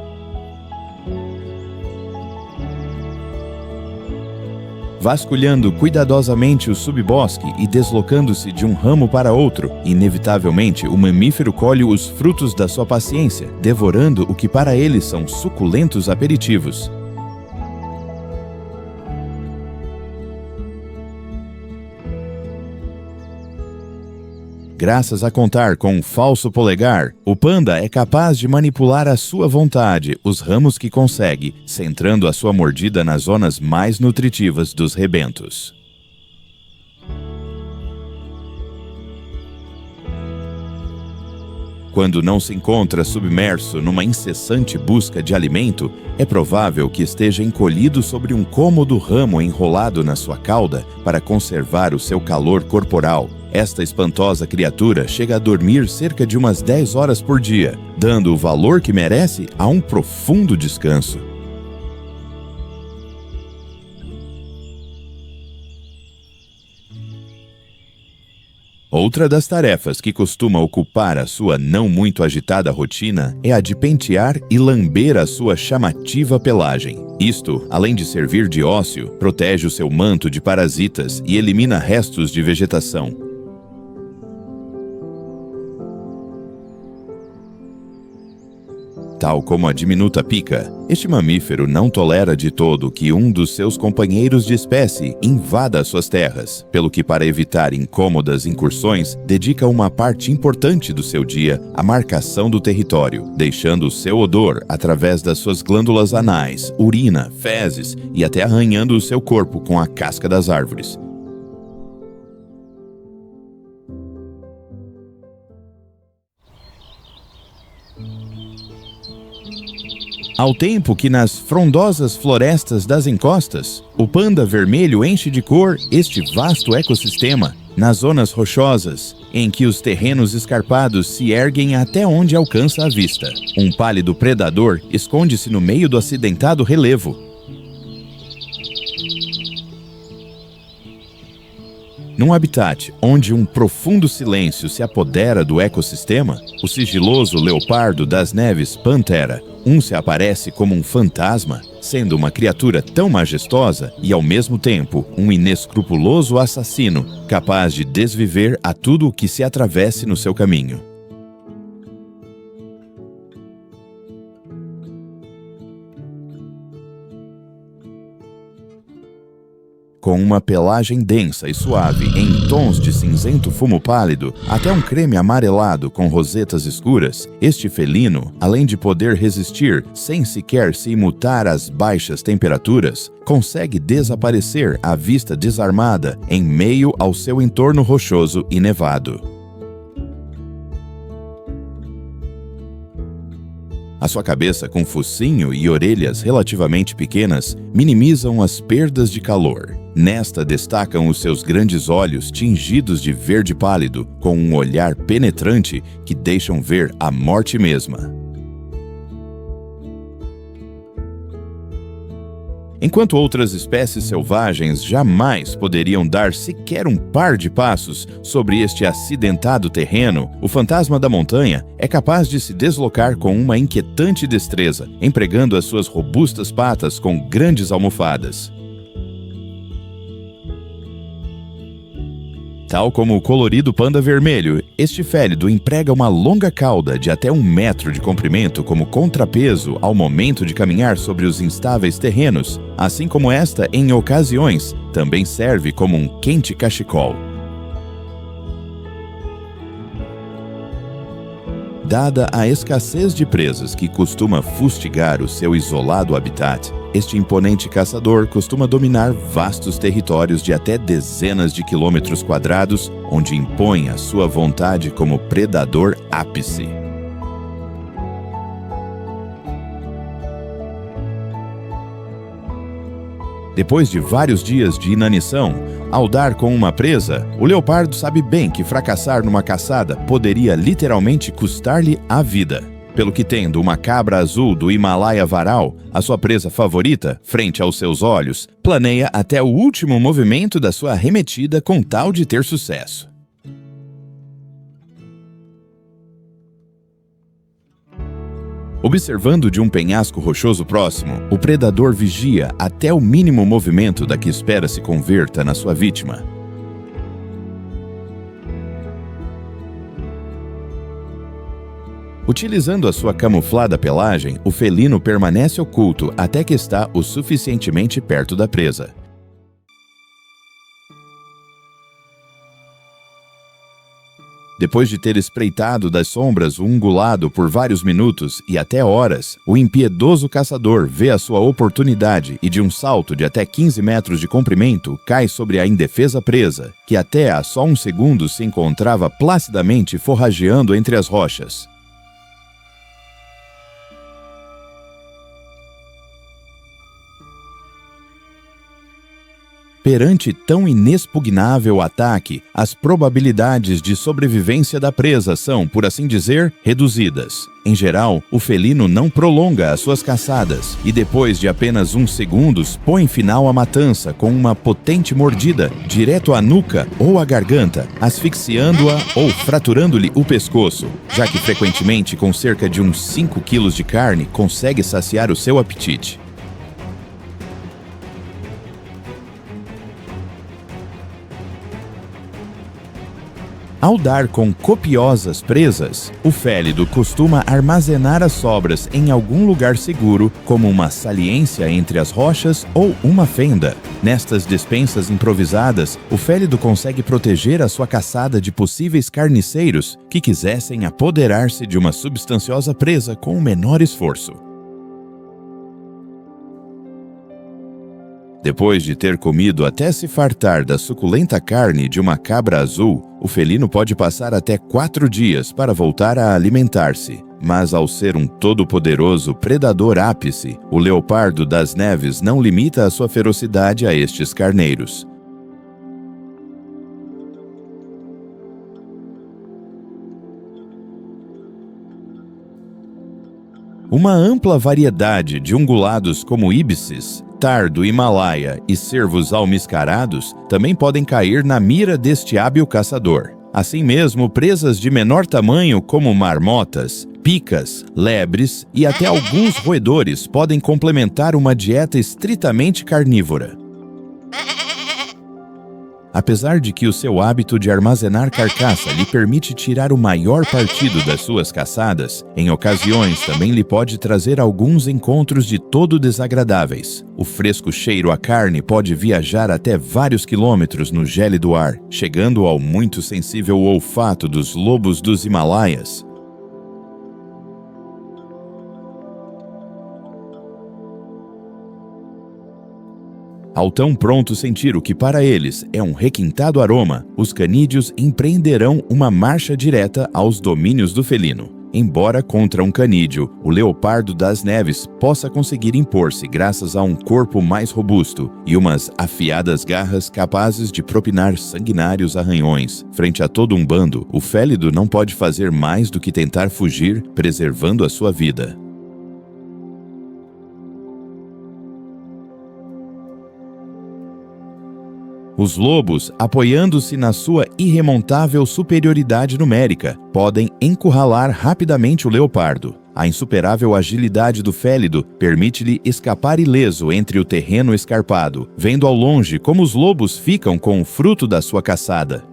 Vasculhando cuidadosamente o subbosque e deslocando-se de um ramo para outro, inevitavelmente o mamífero colhe os frutos da sua paciência, devorando o que para ele são suculentos aperitivos. Graças a contar com um falso polegar, o panda é capaz de manipular à sua vontade os ramos que consegue, centrando a sua mordida nas zonas mais nutritivas dos rebentos. Quando não se encontra submerso numa incessante busca de alimento, é provável que esteja encolhido sobre um cômodo ramo enrolado na sua cauda para conservar o seu calor corporal. Esta espantosa criatura chega a dormir cerca de umas 10 horas por dia, dando o valor que merece a um profundo descanso. Outra das tarefas que costuma ocupar a sua não muito agitada rotina é a de pentear e lamber a sua chamativa pelagem. Isto, além de servir de ócio, protege o seu manto de parasitas e elimina restos de vegetação. Tal como a diminuta pica, este mamífero não tolera de todo que um dos seus companheiros de espécie invada suas terras, pelo que, para evitar incômodas incursões, dedica uma parte importante do seu dia à marcação do território, deixando o seu odor através das suas glândulas anais, urina, fezes e até arranhando o seu corpo com a casca das árvores. Ao tempo que nas frondosas florestas das encostas, o panda vermelho enche de cor este vasto ecossistema, nas zonas rochosas, em que os terrenos escarpados se erguem até onde alcança a vista. Um pálido predador esconde-se no meio do acidentado relevo. Num habitat onde um profundo silêncio se apodera do ecossistema, o sigiloso leopardo das neves Panthera se aparece como um fantasma, sendo uma criatura tão majestosa e, ao mesmo tempo, um inescrupuloso assassino, capaz de desviver a tudo o que se atravesse no seu caminho. Com uma pelagem densa e suave em tons de cinzento fumo pálido até um creme amarelado com rosetas escuras, este felino, além de poder resistir sem sequer se imutar às baixas temperaturas, consegue desaparecer à vista desarmada em meio ao seu entorno rochoso e nevado. A sua cabeça, com focinho e orelhas relativamente pequenas, minimizam as perdas de calor. Nesta destacam os seus grandes olhos tingidos de verde pálido, com um olhar penetrante que deixam ver a morte mesma. Enquanto outras espécies selvagens jamais poderiam dar sequer um par de passos sobre este acidentado terreno, o fantasma da montanha é capaz de se deslocar com uma inquietante destreza, empregando as suas robustas patas com grandes almofadas. Tal como o colorido panda vermelho, este félido emprega uma longa cauda de até 1 metro de comprimento como contrapeso ao momento de caminhar sobre os instáveis terrenos, assim como esta, em ocasiões, também serve como um quente cachecol. Dada a escassez de presas que costuma fustigar o seu isolado habitat, este imponente caçador costuma dominar vastos territórios de até dezenas de quilômetros quadrados, onde impõe a sua vontade como predador ápice. Depois de vários dias de inanição, ao dar com uma presa, o leopardo sabe bem que fracassar numa caçada poderia literalmente custar-lhe a vida. Pelo que, tendo uma cabra azul do Himalaia varal, a sua presa favorita, frente aos seus olhos, planeia até o último movimento da sua arremetida com tal de ter sucesso. Observando de um penhasco rochoso próximo, o predador vigia até o mínimo movimento da que espera se converta na sua vítima. Utilizando a sua camuflada pelagem, o felino permanece oculto até que está o suficientemente perto da presa. Depois de ter espreitado das sombras o ungulado por vários minutos e até horas, o impiedoso caçador vê a sua oportunidade e, de um salto de até 15 metros de comprimento, cai sobre a indefesa presa, que até há só um segundo se encontrava placidamente forrageando entre as rochas. Perante tão inexpugnável ataque, as probabilidades de sobrevivência da presa são, por assim dizer, reduzidas. Em geral, o felino não prolonga as suas caçadas e, depois de apenas uns segundos, põe final à matança com uma potente mordida direto à nuca ou à garganta, asfixiando-a ou fraturando-lhe o pescoço, já que frequentemente com cerca de uns 5 quilos de carne consegue saciar o seu apetite. Ao dar com copiosas presas, o félido costuma armazenar as sobras em algum lugar seguro, como uma saliência entre as rochas ou uma fenda. Nestas despensas improvisadas, o félido consegue proteger a sua caçada de possíveis carniceiros que quisessem apoderar-se de uma substanciosa presa com o menor esforço. Depois de ter comido até se fartar da suculenta carne de uma cabra azul, o felino pode passar até 4 dias para voltar a alimentar-se. Mas ao ser um todo-poderoso predador ápice, o leopardo das neves não limita a sua ferocidade a estes carneiros. Uma ampla variedade de ungulados como íbices, tar do Himalaia e cervos almiscarados também podem cair na mira deste hábil caçador. Assim mesmo, presas de menor tamanho como marmotas, picas, lebres e até alguns roedores podem complementar uma dieta estritamente carnívora. Apesar de que o seu hábito de armazenar carcaça lhe permite tirar o maior partido das suas caçadas, em ocasiões também lhe pode trazer alguns encontros de todo desagradáveis. O fresco cheiro à carne pode viajar até vários quilômetros no gélido ar, chegando ao muito sensível olfato dos lobos dos Himalaias. Ao tão pronto sentir o que para eles é um requintado aroma, os canídeos empreenderão uma marcha direta aos domínios do felino. Embora contra um canídeo, o leopardo das neves possa conseguir impor-se graças a um corpo mais robusto e umas afiadas garras capazes de propinar sanguinários arranhões. Frente a todo um bando, o félido não pode fazer mais do que tentar fugir, preservando a sua vida. Os lobos, apoiando-se na sua irremontável superioridade numérica, podem encurralar rapidamente o leopardo. A insuperável agilidade do félido permite-lhe escapar ileso entre o terreno escarpado, vendo ao longe como os lobos ficam com o fruto da sua caçada.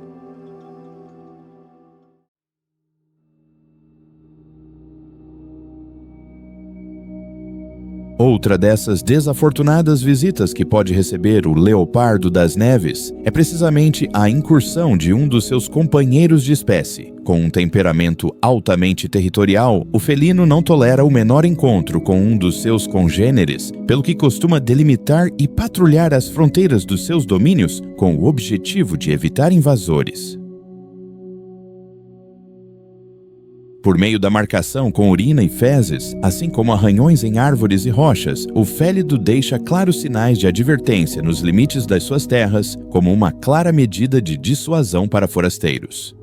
Outra dessas desafortunadas visitas que pode receber o leopardo das neves é precisamente a incursão de um dos seus companheiros de espécie. Com um temperamento altamente territorial, o felino não tolera o menor encontro com um dos seus congêneres, pelo que costuma delimitar e patrulhar as fronteiras dos seus domínios com o objetivo de evitar invasores. Por meio da marcação com urina e fezes, assim como arranhões em árvores e rochas, o félido deixa claros sinais de advertência nos limites das suas terras, como uma clara medida de dissuasão para forasteiros.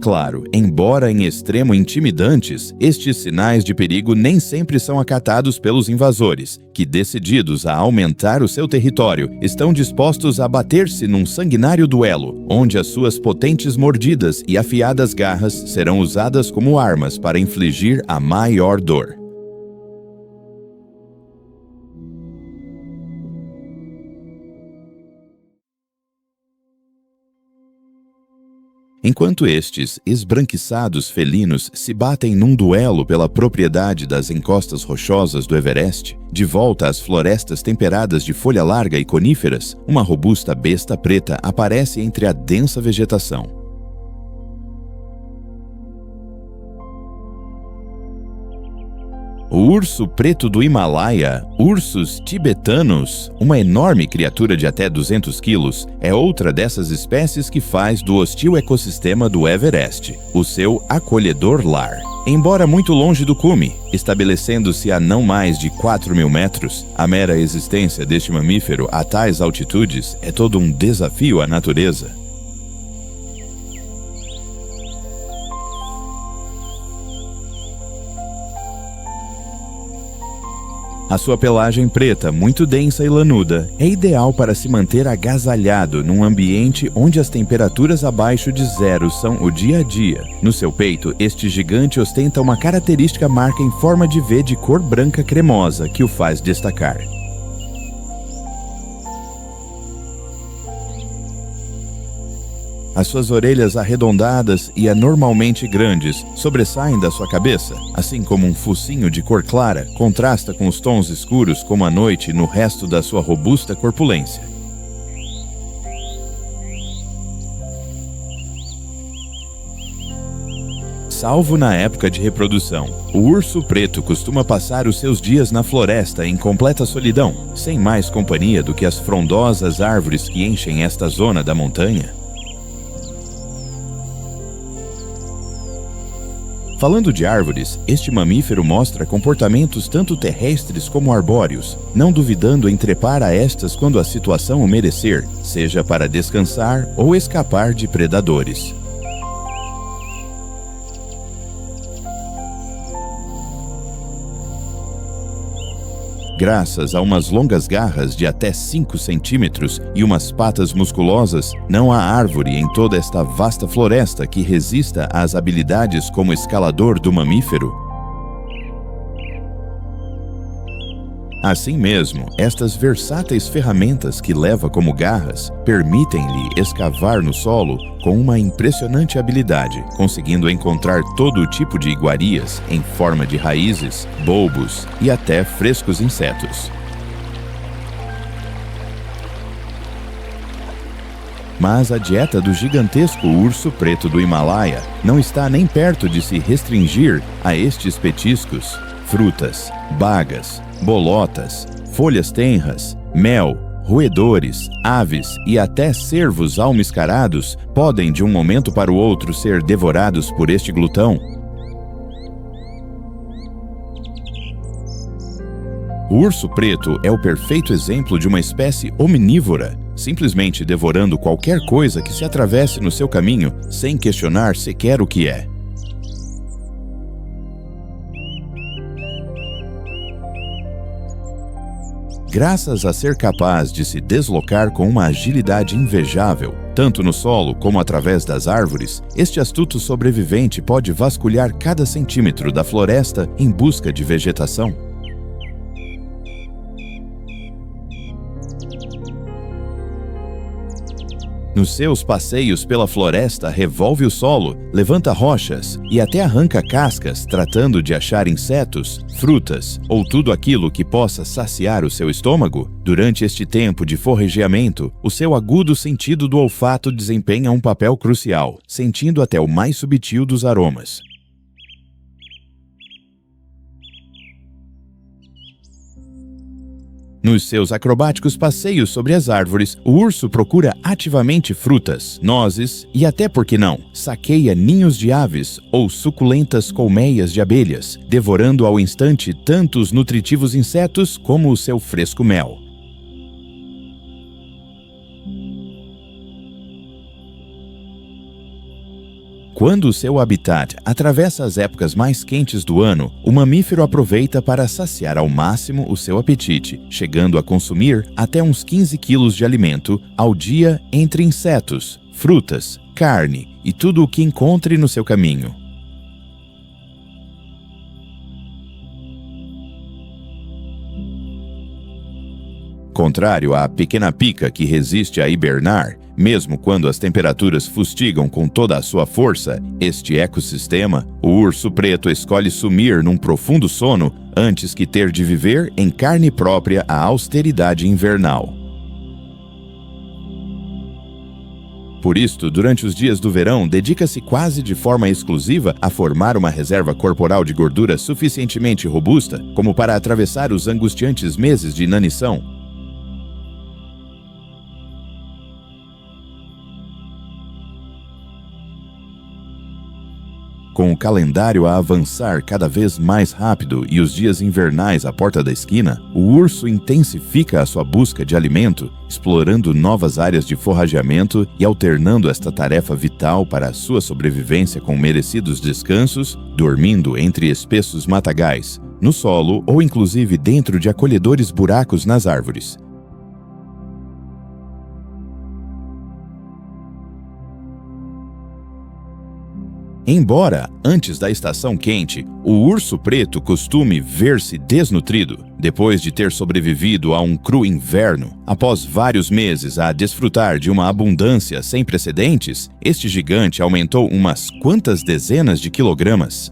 Claro, embora em extremo intimidantes, estes sinais de perigo nem sempre são acatados pelos invasores, que, decididos a aumentar o seu território, estão dispostos a bater-se num sanguinário duelo, onde as suas potentes mordidas e afiadas garras serão usadas como armas para infligir a maior dor. Enquanto estes esbranquiçados felinos se batem num duelo pela propriedade das encostas rochosas do Everest, de volta às florestas temperadas de folha larga e coníferas, uma robusta besta preta aparece entre a densa vegetação. O urso preto do Himalaia, Ursus tibetanos, uma enorme criatura de até 200 quilos, é outra dessas espécies que faz do hostil ecossistema do Everest o seu acolhedor lar. Embora muito longe do cume, estabelecendo-se a não mais de 4.000 metros, a mera existência deste mamífero a tais altitudes é todo um desafio à natureza. A sua pelagem preta, muito densa e lanuda, é ideal para se manter agasalhado num ambiente onde as temperaturas abaixo de zero são o dia a dia. No seu peito, este gigante ostenta uma característica marca em forma de V de cor branca cremosa que o faz destacar. As suas orelhas arredondadas e anormalmente grandes sobressaem da sua cabeça, assim como um focinho de cor clara contrasta com os tons escuros como a noite no resto da sua robusta corpulência. Salvo na época de reprodução, o urso preto costuma passar os seus dias na floresta em completa solidão, sem mais companhia do que as frondosas árvores que enchem esta zona da montanha. Falando de árvores, este mamífero mostra comportamentos tanto terrestres como arbóreos, não duvidando em trepar a estas quando a situação o merecer, seja para descansar ou escapar de predadores. Graças a umas longas garras de até 5 centímetros e umas patas musculosas, não há árvore em toda esta vasta floresta que resista às habilidades como escalador do mamífero. Assim mesmo, estas versáteis ferramentas que leva como garras permitem-lhe escavar no solo com uma impressionante habilidade, conseguindo encontrar todo tipo de iguarias em forma de raízes, bulbos e até frescos insetos. Mas a dieta do gigantesco urso preto do Himalaia não está nem perto de se restringir a estes petiscos. Frutas, bagas, bolotas, folhas tenras, mel, roedores, aves e até cervos almiscarados podem de um momento para o outro ser devorados por este glutão. O urso preto é o perfeito exemplo de uma espécie omnívora, simplesmente devorando qualquer coisa que se atravesse no seu caminho sem questionar sequer o que é. Graças a ser capaz de se deslocar com uma agilidade invejável, tanto no solo como através das árvores, este astuto sobrevivente pode vasculhar cada centímetro da floresta em busca de vegetação. Nos seus passeios pela floresta, revolve o solo, levanta rochas e até arranca cascas, tratando de achar insetos, frutas ou tudo aquilo que possa saciar o seu estômago. Durante este tempo de forrageamento, o seu agudo sentido do olfato desempenha um papel crucial, sentindo até o mais subtil dos aromas. Nos seus acrobáticos passeios sobre as árvores, o urso procura ativamente frutas, nozes e até, por que não, saqueia ninhos de aves ou suculentas colmeias de abelhas, devorando ao instante tanto os nutritivos insetos como o seu fresco mel. Quando o seu habitat atravessa as épocas mais quentes do ano, o mamífero aproveita para saciar ao máximo o seu apetite, chegando a consumir até uns 15 quilos de alimento ao dia entre insetos, frutas, carne e tudo o que encontre no seu caminho. Contrário à pequena pica que resiste a hibernar, mesmo quando as temperaturas fustigam com toda a sua força este ecossistema, o urso preto escolhe sumir num profundo sono antes que ter de viver em carne própria a austeridade invernal. Por isto, durante os dias do verão, dedica-se quase de forma exclusiva a formar uma reserva corporal de gordura suficientemente robusta como para atravessar os angustiantes meses de inanição. Com o calendário a avançar cada vez mais rápido e os dias invernais à porta da esquina, o urso intensifica a sua busca de alimento, explorando novas áreas de forrageamento e alternando esta tarefa vital para a sua sobrevivência com merecidos descansos, dormindo entre espessos matagais, no solo ou inclusive dentro de acolhedores buracos nas árvores. Embora, antes da estação quente, o urso preto costume ver-se desnutrido, depois de ter sobrevivido a um cru inverno, após vários meses a desfrutar de uma abundância sem precedentes, este gigante aumentou umas quantas dezenas de quilogramas.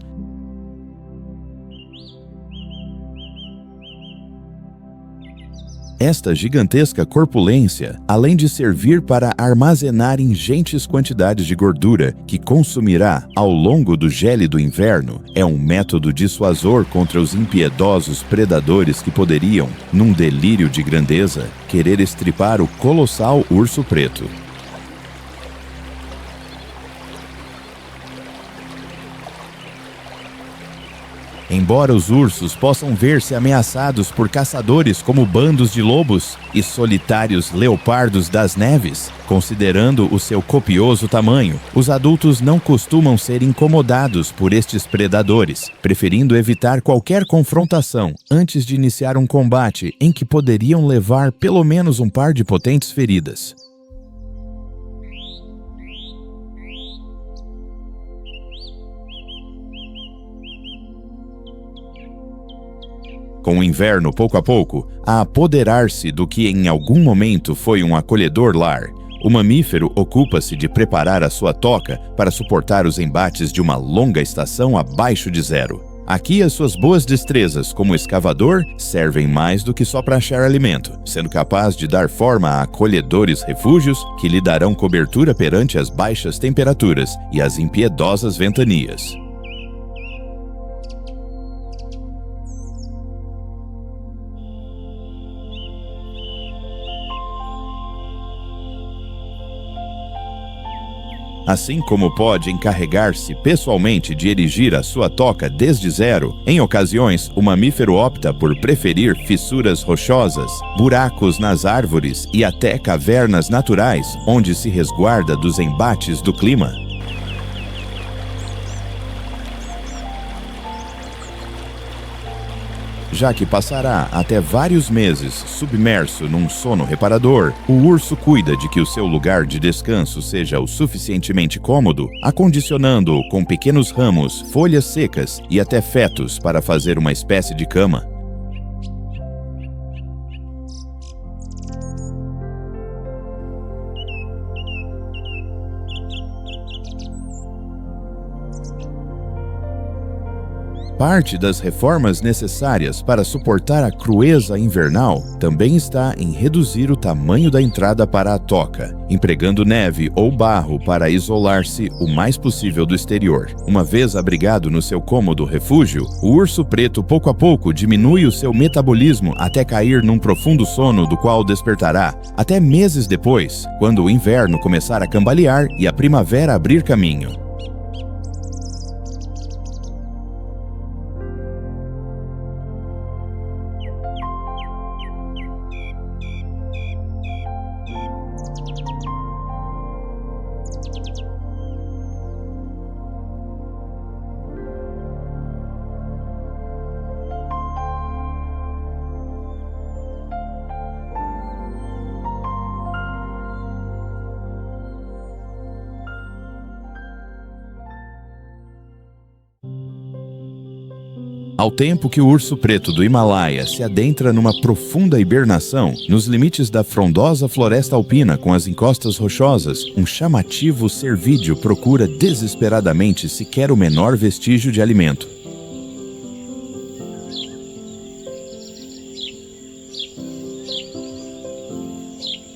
Esta gigantesca corpulência, além de servir para armazenar ingentes quantidades de gordura que consumirá ao longo do gélido inverno, é um método dissuasor contra os impiedosos predadores que poderiam, num delírio de grandeza, querer estripar o colossal urso preto. Embora os ursos possam ver-se ameaçados por caçadores como bandos de lobos e solitários leopardos das neves, considerando o seu copioso tamanho, os adultos não costumam ser incomodados por estes predadores, preferindo evitar qualquer confrontação antes de iniciar um combate em que poderiam levar pelo menos um par de potentes feridas. Com o inverno pouco a pouco a apoderar-se do que em algum momento foi um acolhedor lar, o mamífero ocupa-se de preparar a sua toca para suportar os embates de uma longa estação abaixo de zero. Aqui as suas boas destrezas como escavador servem mais do que só para achar alimento, sendo capaz de dar forma a acolhedores refúgios que lhe darão cobertura perante as baixas temperaturas e as impiedosas ventanias. Assim como pode encarregar-se pessoalmente de erigir a sua toca desde zero, em ocasiões o mamífero opta por preferir fissuras rochosas, buracos nas árvores e até cavernas naturais, onde se resguarda dos embates do clima. Já que passará até vários meses submerso num sono reparador, o urso cuida de que o seu lugar de descanso seja o suficientemente cômodo, acondicionando-o com pequenos ramos, folhas secas e até fetos para fazer uma espécie de cama. Parte das reformas necessárias para suportar a crueza invernal também está em reduzir o tamanho da entrada para a toca, empregando neve ou barro para isolar-se o mais possível do exterior. Uma vez abrigado no seu cômodo refúgio, o urso preto pouco a pouco diminui o seu metabolismo até cair num profundo sono do qual despertará até meses depois, quando o inverno começar a cambalear e a primavera abrir caminho. Ao tempo que o urso preto do Himalaia se adentra numa profunda hibernação, nos limites da frondosa floresta alpina com as encostas rochosas, um chamativo cervídeo procura desesperadamente sequer o menor vestígio de alimento.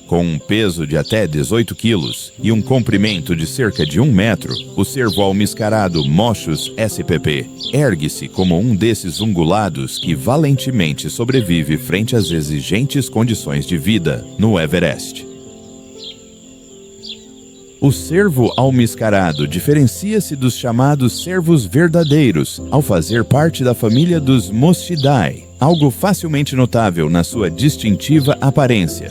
Com um peso de até 18 quilos e um comprimento de cerca de 1 metro, o cervo almiscarado Moschus spp ergue-se como um desses ungulados que valentemente sobrevive frente às exigentes condições de vida no Everest. O cervo almiscarado diferencia-se dos chamados cervos verdadeiros ao fazer parte da família dos Mostidae, algo facilmente notável na sua distintiva aparência.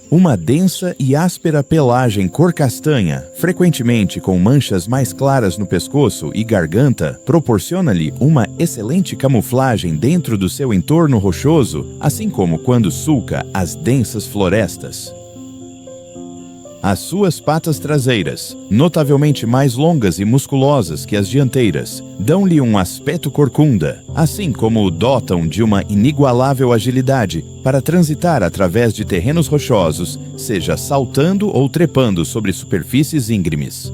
Uma densa e áspera pelagem cor castanha, frequentemente com manchas mais claras no pescoço e garganta, proporciona-lhe uma excelente camuflagem dentro do seu entorno rochoso, assim como quando sulca as densas florestas. As suas patas traseiras, notavelmente mais longas e musculosas que as dianteiras, dão-lhe um aspecto corcunda, assim como o dotam de uma inigualável agilidade para transitar através de terrenos rochosos, seja saltando ou trepando sobre superfícies íngremes.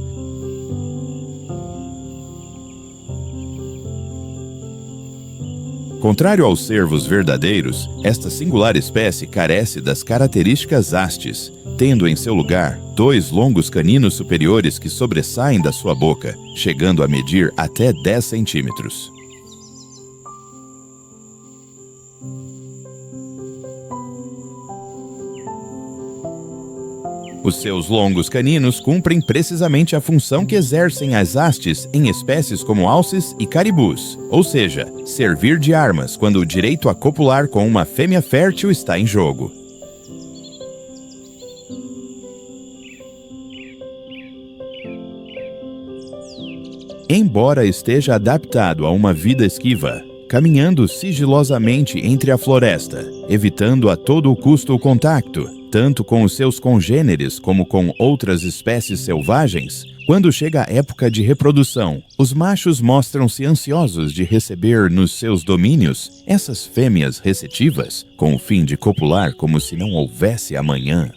Contrário aos cervos verdadeiros, esta singular espécie carece das características hastes, tendo em seu lugar 2 longos caninos superiores que sobressaem da sua boca, chegando a medir até 10 centímetros. Os seus longos caninos cumprem precisamente a função que exercem as hastes em espécies como alces e caribus, ou seja, servir de armas quando o direito a copular com uma fêmea fértil está em jogo. Embora esteja adaptado a uma vida esquiva, caminhando sigilosamente entre a floresta, evitando a todo custo o contato, tanto com os seus congêneres como com outras espécies selvagens, quando chega a época de reprodução, os machos mostram-se ansiosos de receber nos seus domínios essas fêmeas receptivas, com o fim de copular como se não houvesse amanhã.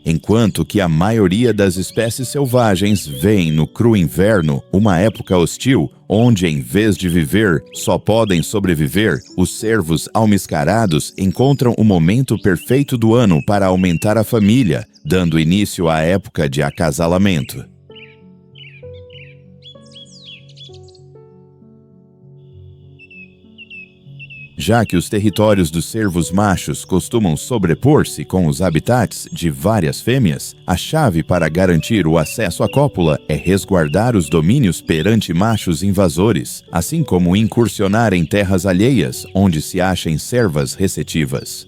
Enquanto que a maioria das espécies selvagens vêem no cru inverno uma época hostil, onde em vez de viver, só podem sobreviver, os cervos almiscarados encontram o momento perfeito do ano para aumentar a família, dando início à época de acasalamento. Já que os territórios dos cervos machos costumam sobrepor-se com os habitats de várias fêmeas, a chave para garantir o acesso à cópula é resguardar os domínios perante machos invasores, assim como incursionar em terras alheias onde se achem cervas receptivas.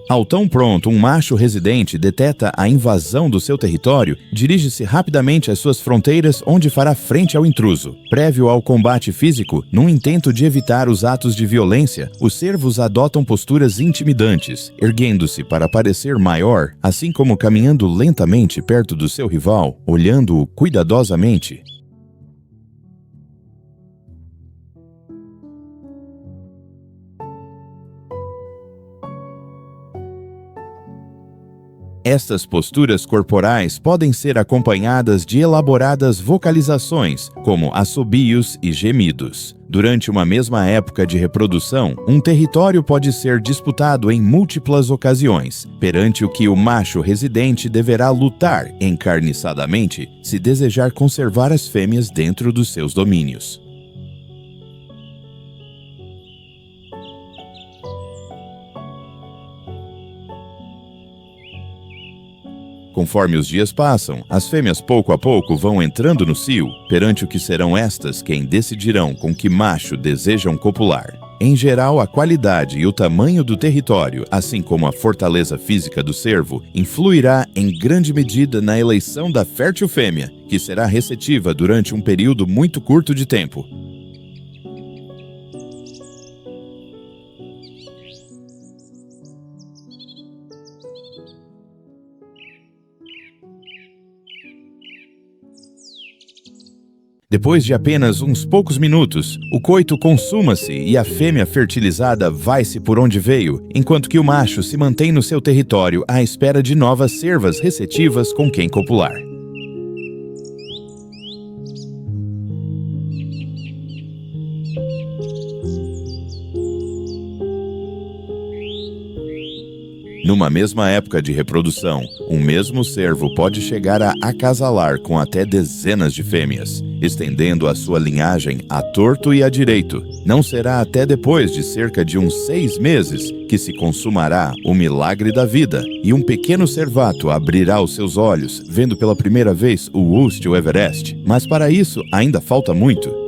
Ao tão pronto um macho residente deteta a invasão do seu território, dirige-se rapidamente às suas fronteiras, onde fará frente ao intruso. Prévio ao combate físico, num intento de evitar os atos de violência, os cervos adotam posturas intimidantes, erguendo-se para parecer maior, assim como caminhando lentamente perto do seu rival, olhando-o cuidadosamente. Estas posturas corporais podem ser acompanhadas de elaboradas vocalizações, como assobios e gemidos. Durante uma mesma época de reprodução, um território pode ser disputado em múltiplas ocasiões, perante o que o macho residente deverá lutar encarniçadamente se desejar conservar as fêmeas dentro dos seus domínios. Conforme os dias passam, as fêmeas pouco a pouco vão entrando no cio, perante o que serão estas quem decidirão com que macho desejam copular. Em geral, a qualidade e o tamanho do território, assim como a fortaleza física do cervo, influirá em grande medida na eleição da fértil fêmea, que será receptiva durante um período muito curto de tempo. Depois de apenas uns poucos minutos, o coito consuma-se e a fêmea fertilizada vai-se por onde veio, enquanto que o macho se mantém no seu território à espera de novas cervas receptivas com quem copular. Numa mesma época de reprodução, um mesmo cervo pode chegar a acasalar com até dezenas de fêmeas, estendendo a sua linhagem a torto e a direito. Não será até depois de cerca de uns 6 meses que se consumará o milagre da vida, e um pequeno cervato abrirá os seus olhos, vendo pela primeira vez o Ust'y Everest. Mas para isso ainda falta muito.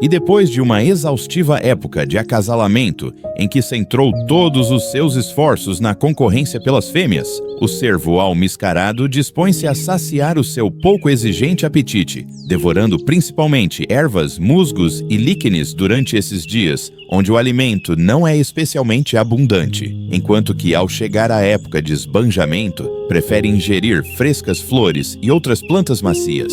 E depois de uma exaustiva época de acasalamento, em que centrou todos os seus esforços na concorrência pelas fêmeas, o cervo almiscarado dispõe-se a saciar o seu pouco exigente apetite, devorando principalmente ervas, musgos e líquenes durante esses dias, onde o alimento não é especialmente abundante, enquanto que, ao chegar à época de esbanjamento, prefere ingerir frescas flores e outras plantas macias.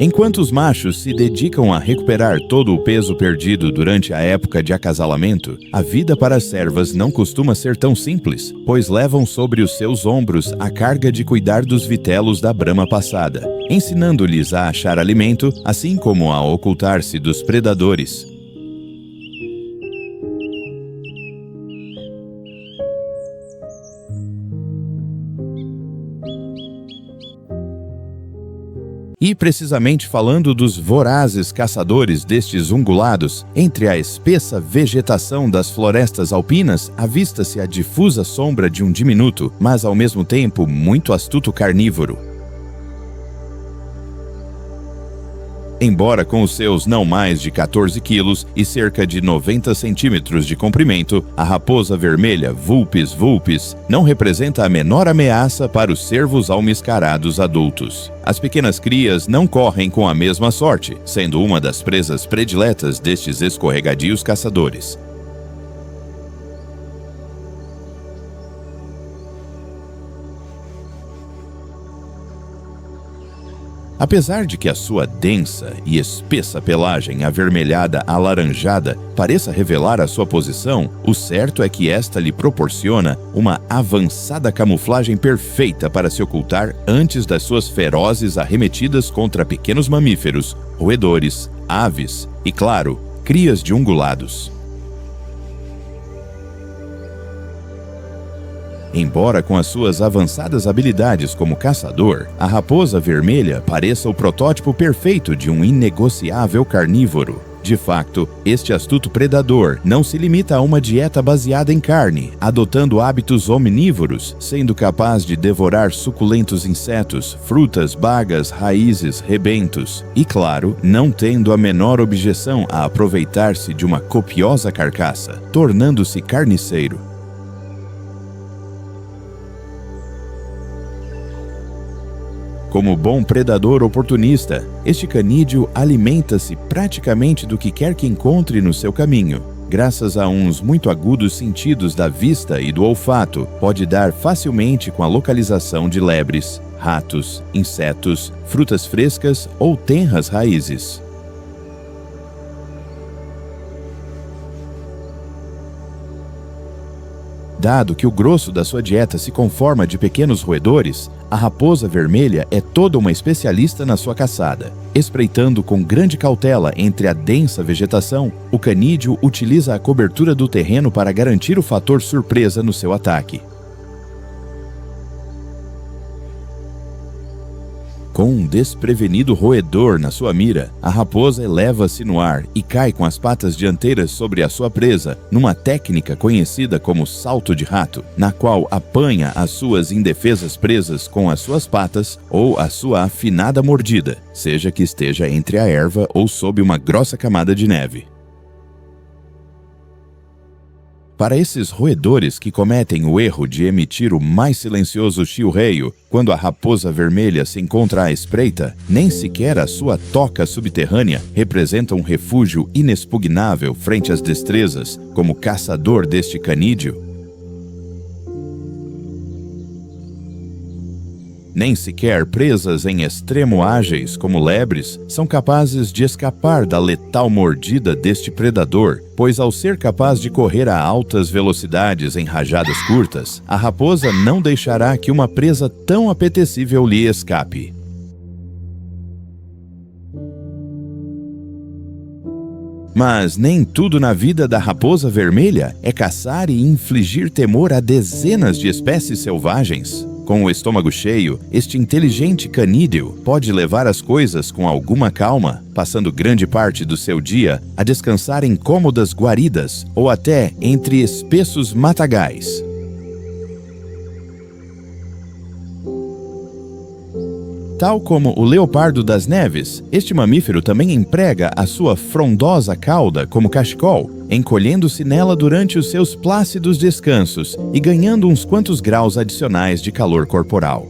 Enquanto os machos se dedicam a recuperar todo o peso perdido durante a época de acasalamento, a vida para as cervas não costuma ser tão simples, pois levam sobre os seus ombros a carga de cuidar dos vitelos da brama passada, ensinando-lhes a achar alimento, assim como a ocultar-se dos predadores. E precisamente falando dos vorazes caçadores destes ungulados, entre a espessa vegetação das florestas alpinas, avista-se a difusa sombra de um diminuto, mas ao mesmo tempo muito astuto carnívoro. Embora com os seus não mais de 14 quilos e cerca de 90 centímetros de comprimento, a raposa vermelha Vulpes vulpes não representa a menor ameaça para os cervos almiscarados adultos. As pequenas crias não correm com a mesma sorte, sendo uma das presas prediletas destes escorregadios caçadores. Apesar de que a sua densa e espessa pelagem avermelhada alaranjada pareça revelar a sua posição, o certo é que esta lhe proporciona uma avançada camuflagem perfeita para se ocultar antes das suas ferozes arremetidas contra pequenos mamíferos, roedores, aves e, claro, crias de ungulados. Embora com as suas avançadas habilidades como caçador, a raposa vermelha pareça o protótipo perfeito de um inegociável carnívoro. De facto, este astuto predador não se limita a uma dieta baseada em carne, adotando hábitos omnívoros, sendo capaz de devorar suculentos insetos, frutas, bagas, raízes, rebentos e, claro, não tendo a menor objeção a aproveitar-se de uma copiosa carcaça, tornando-se carniceiro. Como bom predador oportunista, este canídeo alimenta-se praticamente do que quer que encontre no seu caminho. Graças a uns muito agudos sentidos da vista e do olfato, pode dar facilmente com a localização de lebres, ratos, insetos, frutas frescas ou tenras raízes. Dado que o grosso da sua dieta se conforma de pequenos roedores, a raposa vermelha é toda uma especialista na sua caçada. Espreitando com grande cautela entre a densa vegetação, o canídeo utiliza a cobertura do terreno para garantir o fator surpresa no seu ataque. Com um desprevenido roedor na sua mira, a raposa eleva-se no ar e cai com as patas dianteiras sobre a sua presa, numa técnica conhecida como salto de rato, na qual apanha as suas indefesas presas com as suas patas ou a sua afinada mordida, seja que esteja entre a erva ou sob uma grossa camada de neve. Para esses roedores que cometem o erro de emitir o mais silencioso chilreio quando a raposa vermelha se encontra à espreita, nem sequer a sua toca subterrânea representa um refúgio inexpugnável frente às destrezas como caçador deste canídeo. Nem sequer presas em extremo ágeis, como lebres, são capazes de escapar da letal mordida deste predador, pois ao ser capaz de correr a altas velocidades em rajadas curtas, a raposa não deixará que uma presa tão apetecível lhe escape. Mas nem tudo na vida da raposa vermelha é caçar e infligir temor a dezenas de espécies selvagens. Com o estômago cheio, este inteligente canídeo pode levar as coisas com alguma calma, passando grande parte do seu dia a descansar em cômodas guaridas ou até entre espessos matagais. Tal como o leopardo das neves, este mamífero também emprega a sua frondosa cauda como cachecol, encolhendo-se nela durante os seus plácidos descansos e ganhando uns quantos graus adicionais de calor corporal.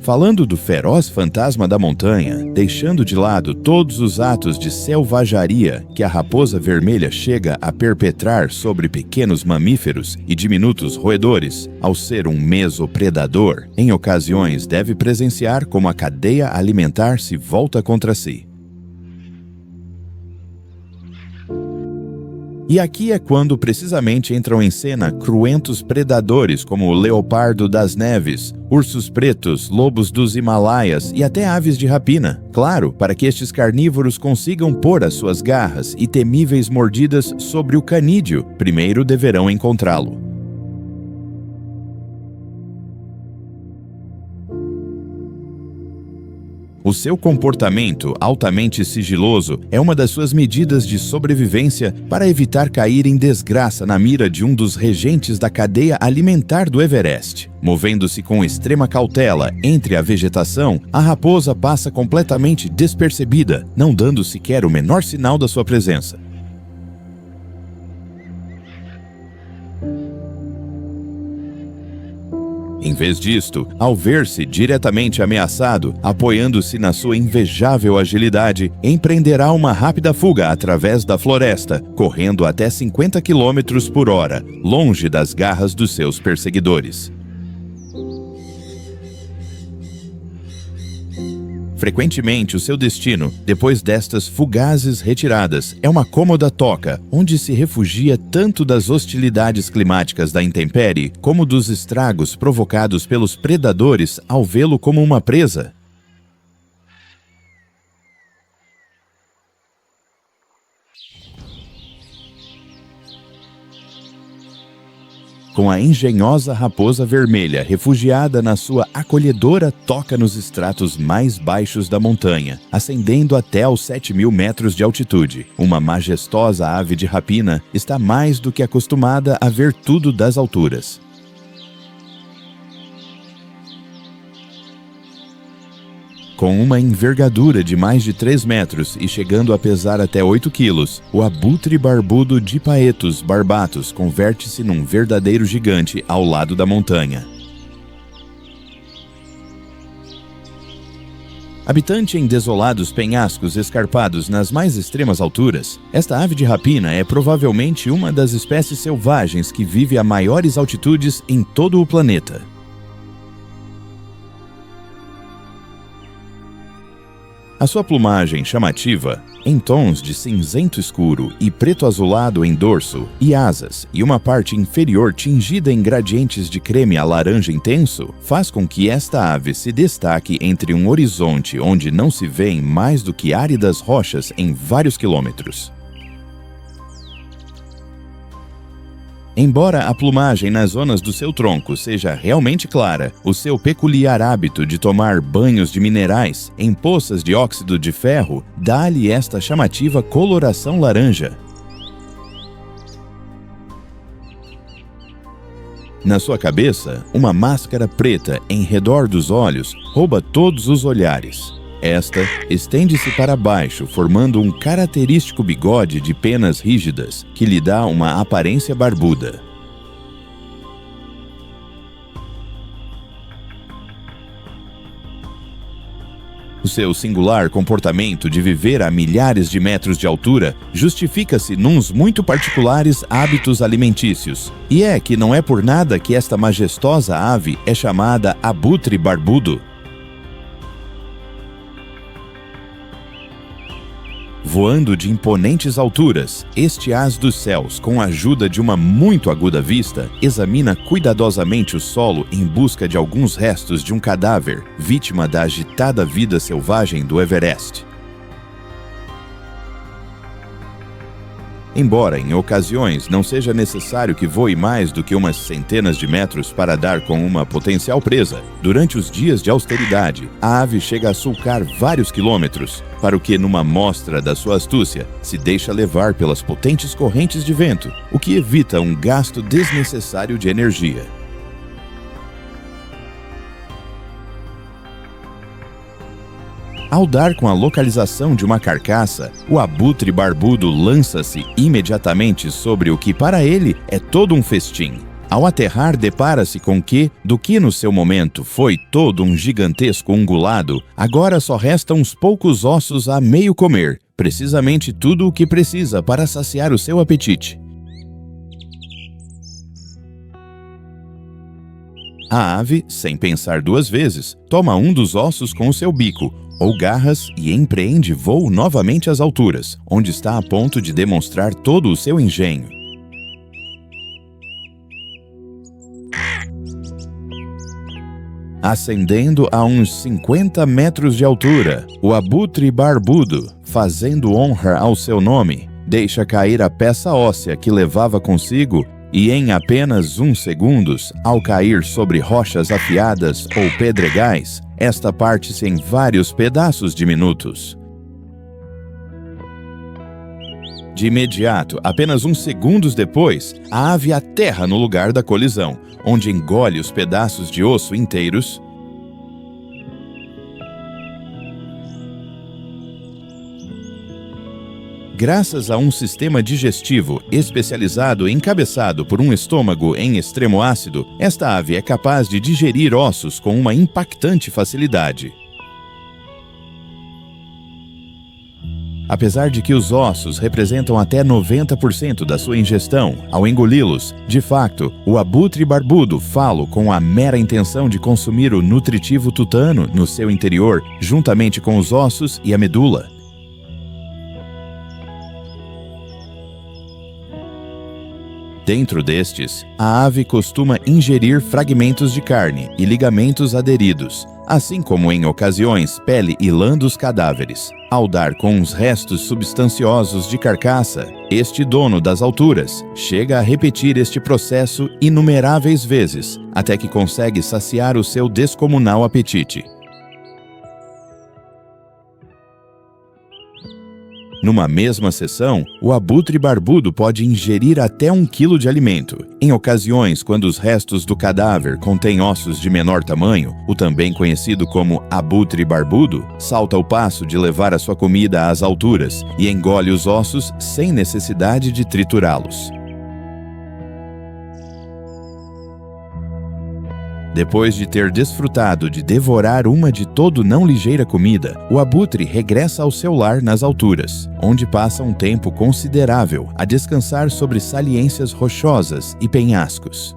Falando do feroz fantasma da montanha, deixando de lado todos os atos de selvageria que a raposa vermelha chega a perpetrar sobre pequenos mamíferos e diminutos roedores, ao ser um mesopredador, em ocasiões deve presenciar como a cadeia alimentar se volta contra si. E aqui é quando precisamente entram em cena cruentos predadores como o leopardo das neves, ursos pretos, lobos dos Himalaias e até aves de rapina. Claro, para que estes carnívoros consigam pôr as suas garras e temíveis mordidas sobre o canídeo, primeiro deverão encontrá-lo. O seu comportamento altamente sigiloso é uma das suas medidas de sobrevivência para evitar cair em desgraça na mira de um dos regentes da cadeia alimentar do Everest. Movendo-se com extrema cautela entre a vegetação, a raposa passa completamente despercebida, não dando sequer o menor sinal da sua presença. Em vez disto, ao ver-se diretamente ameaçado, apoiando-se na sua invejável agilidade, empreenderá uma rápida fuga através da floresta, correndo até 50 km por hora, longe das garras dos seus perseguidores. Frequentemente, o seu destino, depois destas fugazes retiradas, é uma cômoda toca, onde se refugia tanto das hostilidades climáticas da intempérie, como dos estragos provocados pelos predadores ao vê-lo como uma presa. com a engenhosa raposa vermelha refugiada na sua acolhedora toca nos estratos mais baixos da montanha, ascendendo até aos 7.000 metros de altitude. Uma majestosa ave de rapina está mais do que acostumada a ver tudo das alturas. Com uma envergadura de mais de 3 metros e chegando a pesar até 8 quilos, o abutre barbudo Dipaetus barbatus converte-se num verdadeiro gigante ao lado da montanha. Habitante em desolados penhascos escarpados nas mais extremas alturas, esta ave de rapina é provavelmente uma das espécies selvagens que vive a maiores altitudes em todo o planeta. A sua plumagem chamativa, em tons de cinzento escuro e preto azulado em dorso e asas, e uma parte inferior tingida em gradientes de creme a laranja intenso, faz com que esta ave se destaque entre um horizonte onde não se vêem mais do que áridas rochas em vários quilômetros. Embora a plumagem nas zonas do seu tronco seja realmente clara, o seu peculiar hábito de tomar banhos de minerais em poças de óxido de ferro dá-lhe esta chamativa coloração laranja. Na sua cabeça, uma máscara preta em redor dos olhos rouba todos os olhares. Esta estende-se para baixo, formando um característico bigode de penas rígidas, que lhe dá uma aparência barbuda. O seu singular comportamento de viver a milhares de metros de altura justifica-se nuns muito particulares hábitos alimentícios. E é que não é por nada que esta majestosa ave é chamada abutre barbudo. Voando de imponentes alturas, este ás dos céus, com a ajuda de uma muito aguda vista, examina cuidadosamente o solo em busca de alguns restos de um cadáver, vítima da agitada vida selvagem do Everest. Embora em ocasiões não seja necessário que voe mais do que umas centenas de metros para dar com uma potencial presa, durante os dias de austeridade, a ave chega a sulcar vários quilômetros, para o que, numa mostra da sua astúcia, se deixa levar pelas potentes correntes de vento, o que evita um gasto desnecessário de energia. Ao dar com a localização de uma carcaça, o abutre barbudo lança-se imediatamente sobre o que para ele é todo um festim. Ao aterrar, depara-se com que, do que no seu momento foi todo um gigantesco ungulado, agora só restam uns poucos ossos a meio comer, precisamente tudo o que precisa para saciar o seu apetite. A ave, sem pensar duas vezes, toma um dos ossos com o seu bico, ou garras, e empreende voo novamente às alturas, onde está a ponto de demonstrar todo o seu engenho. Ascendendo a uns 50 metros de altura, o abutre barbudo, fazendo honra ao seu nome, deixa cair a peça óssea que levava consigo e em apenas uns segundos, ao cair sobre rochas afiadas ou pedregais, esta parte-se em vários pedaços diminutos. De imediato, apenas uns segundos depois, a ave aterra no lugar da colisão, onde engole os pedaços de osso inteiros, graças a um sistema digestivo especializado encabeçado por um estômago em extremo ácido, esta ave é capaz de digerir ossos com uma impactante facilidade. Apesar de que os ossos representam até 90% da sua ingestão, ao engoli-los, de facto, o abutre barbudo fala com a mera intenção de consumir o nutritivo tutano no seu interior, juntamente com os ossos e a medula. Dentro destes, a ave costuma ingerir fragmentos de carne e ligamentos aderidos, assim como em ocasiões pele e lã dos cadáveres. Ao dar com os restos substanciosos de carcaça, este dono das alturas chega a repetir este processo inumeráveis vezes, até que consegue saciar o seu descomunal apetite. Numa mesma sessão, o abutre barbudo pode ingerir até 1 quilo de alimento. Em ocasiões, quando os restos do cadáver contêm ossos de menor tamanho, o também conhecido como abutre barbudo salta o passo de levar a sua comida às alturas e engole os ossos sem necessidade de triturá-los. Depois de ter desfrutado de devorar uma de todo não ligeira comida, o abutre regressa ao seu lar nas alturas, onde passa um tempo considerável a descansar sobre saliências rochosas e penhascos.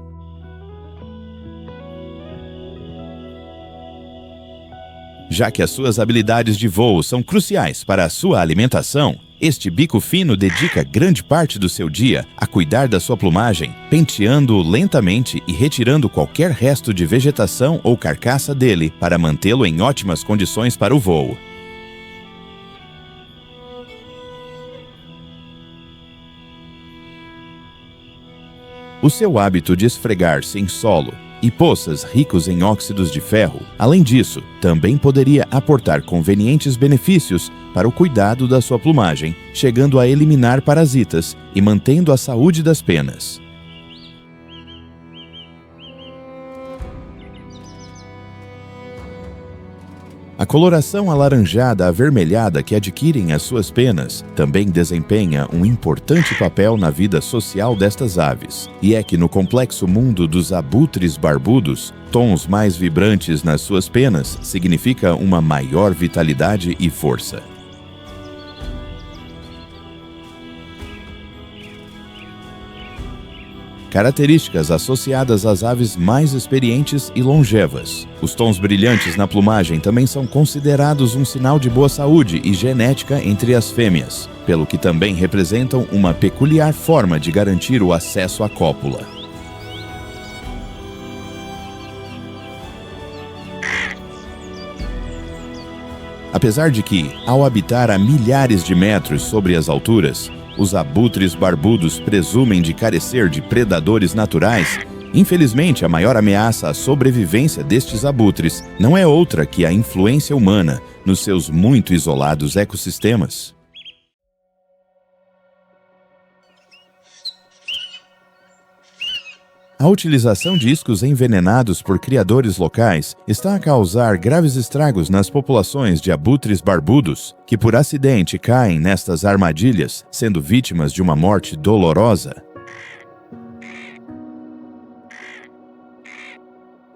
Já que as suas habilidades de voo são cruciais para a sua alimentação, este bico fino dedica grande parte do seu dia a cuidar da sua plumagem, penteando-o lentamente e retirando qualquer resto de vegetação ou carcaça dele para mantê-lo em ótimas condições para o voo. O seu hábito de esfregar-se em solo e poças ricos em óxidos de ferro, além disso, também poderia aportar convenientes benefícios para o cuidado da sua plumagem, chegando a eliminar parasitas e mantendo a saúde das penas. A coloração alaranjada avermelhada que adquirem as suas penas também desempenha um importante papel na vida social destas aves. E é que no complexo mundo dos abutres barbudos, tons mais vibrantes nas suas penas significa uma maior vitalidade e força. Características associadas às aves mais experientes e longevas. Os tons brilhantes na plumagem também são considerados um sinal de boa saúde e genética entre as fêmeas, pelo que também representam uma peculiar forma de garantir o acesso à cópula. Apesar de que, ao habitar a milhares de metros sobre as alturas, os abutres barbudos presumem de carecer de predadores naturais, infelizmente a maior ameaça à sobrevivência destes abutres não é outra que a influência humana nos seus muito isolados ecossistemas. A utilização de iscos envenenados por criadores locais está a causar graves estragos nas populações de abutres barbudos, que por acidente caem nestas armadilhas, sendo vítimas de uma morte dolorosa.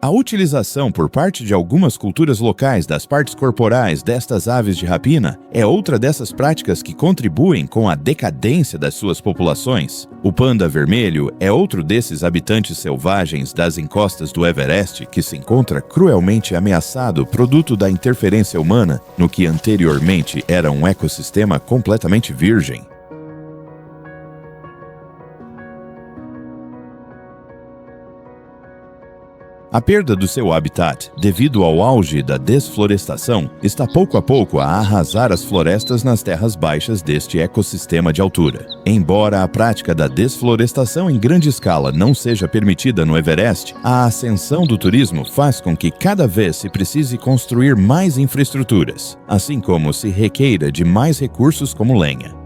A utilização por parte de algumas culturas locais das partes corporais destas aves de rapina é outra dessas práticas que contribuem com a decadência das suas populações. O panda vermelho é outro desses habitantes selvagens das encostas do Everest que se encontra cruelmente ameaçado produto da interferência humana no que anteriormente era um ecossistema completamente virgem. A perda do seu habitat, devido ao auge da desflorestação, está pouco a pouco a arrasar as florestas nas terras baixas deste ecossistema de altura. Embora a prática da desflorestação em grande escala não seja permitida no Everest, a ascensão do turismo faz com que cada vez se precise construir mais infraestruturas, assim como se requeira de mais recursos como lenha.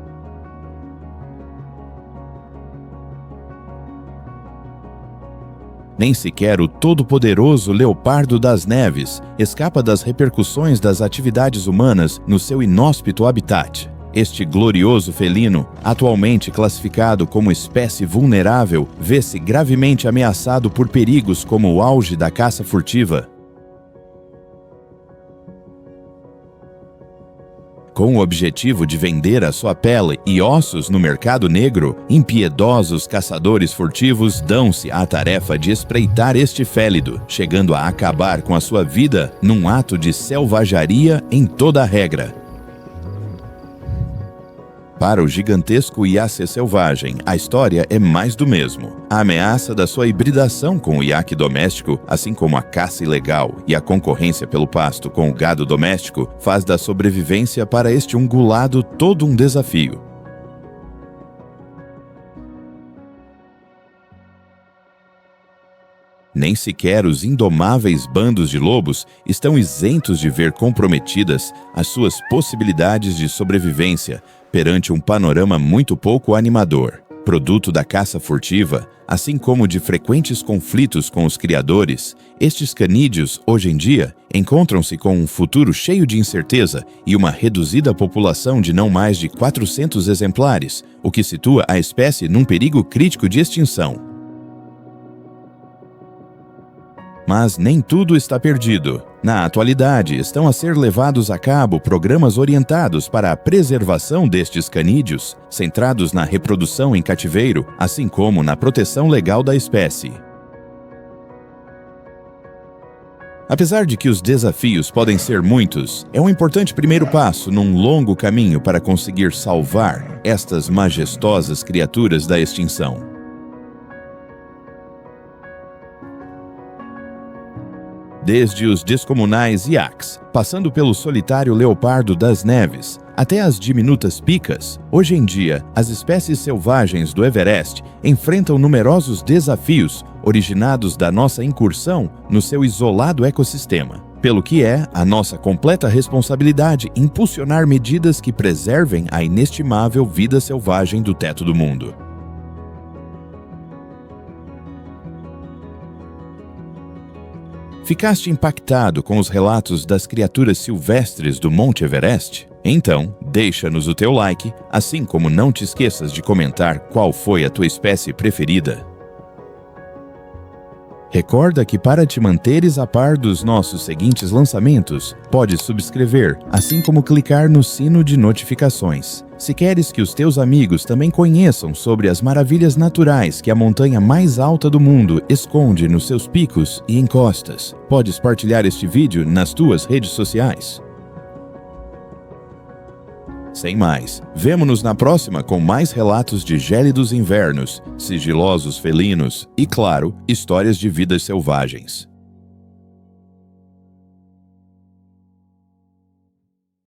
Nem sequer o todo-poderoso leopardo das neves escapa das repercussões das atividades humanas no seu inóspito habitat. Este glorioso felino, atualmente classificado como espécie vulnerável, vê-se gravemente ameaçado por perigos como o auge da caça furtiva. Com o objetivo de vender a sua pele e ossos no mercado negro, impiedosos caçadores furtivos dão-se à tarefa de espreitar este félido, chegando a acabar com a sua vida num ato de selvageria em toda a regra. Para o gigantesco iaque selvagem, a história é mais do mesmo. A ameaça da sua hibridação com o iaque doméstico, assim como a caça ilegal e a concorrência pelo pasto com o gado doméstico, faz da sobrevivência para este ungulado todo um desafio. Nem sequer os indomáveis bandos de lobos estão isentos de ver comprometidas as suas possibilidades de sobrevivência perante um panorama muito pouco animador. Produto da caça furtiva, assim como de frequentes conflitos com os criadores, estes canídeos, hoje em dia, encontram-se com um futuro cheio de incerteza e uma reduzida população de não mais de 400 exemplares, o que situa a espécie num perigo crítico de extinção. Mas nem tudo está perdido. Na atualidade, estão a ser levados a cabo programas orientados para a preservação destes canídeos, centrados na reprodução em cativeiro, assim como na proteção legal da espécie. Apesar de que os desafios podem ser muitos, é um importante primeiro passo num longo caminho para conseguir salvar estas majestosas criaturas da extinção. Desde os descomunais iaques, passando pelo solitário leopardo das neves, até as diminutas picas, hoje em dia, as espécies selvagens do Everest enfrentam numerosos desafios originados da nossa incursão no seu isolado ecossistema, pelo que é a nossa completa responsabilidade impulsionar medidas que preservem a inestimável vida selvagem do teto do mundo. Ficaste impactado com os relatos das criaturas silvestres do Monte Everest? Então, deixa-nos o teu like, assim como não te esqueças de comentar qual foi a tua espécie preferida. Recorda que para te manteres a par dos nossos seguintes lançamentos, podes subscrever, assim como clicar no sino de notificações. Se queres que os teus amigos também conheçam sobre as maravilhas naturais que a montanha mais alta do mundo esconde nos seus picos e encostas, podes partilhar este vídeo nas tuas redes sociais. Sem mais, vemo-nos na próxima com mais relatos de gélidos invernos, sigilosos felinos e, claro, histórias de vidas selvagens.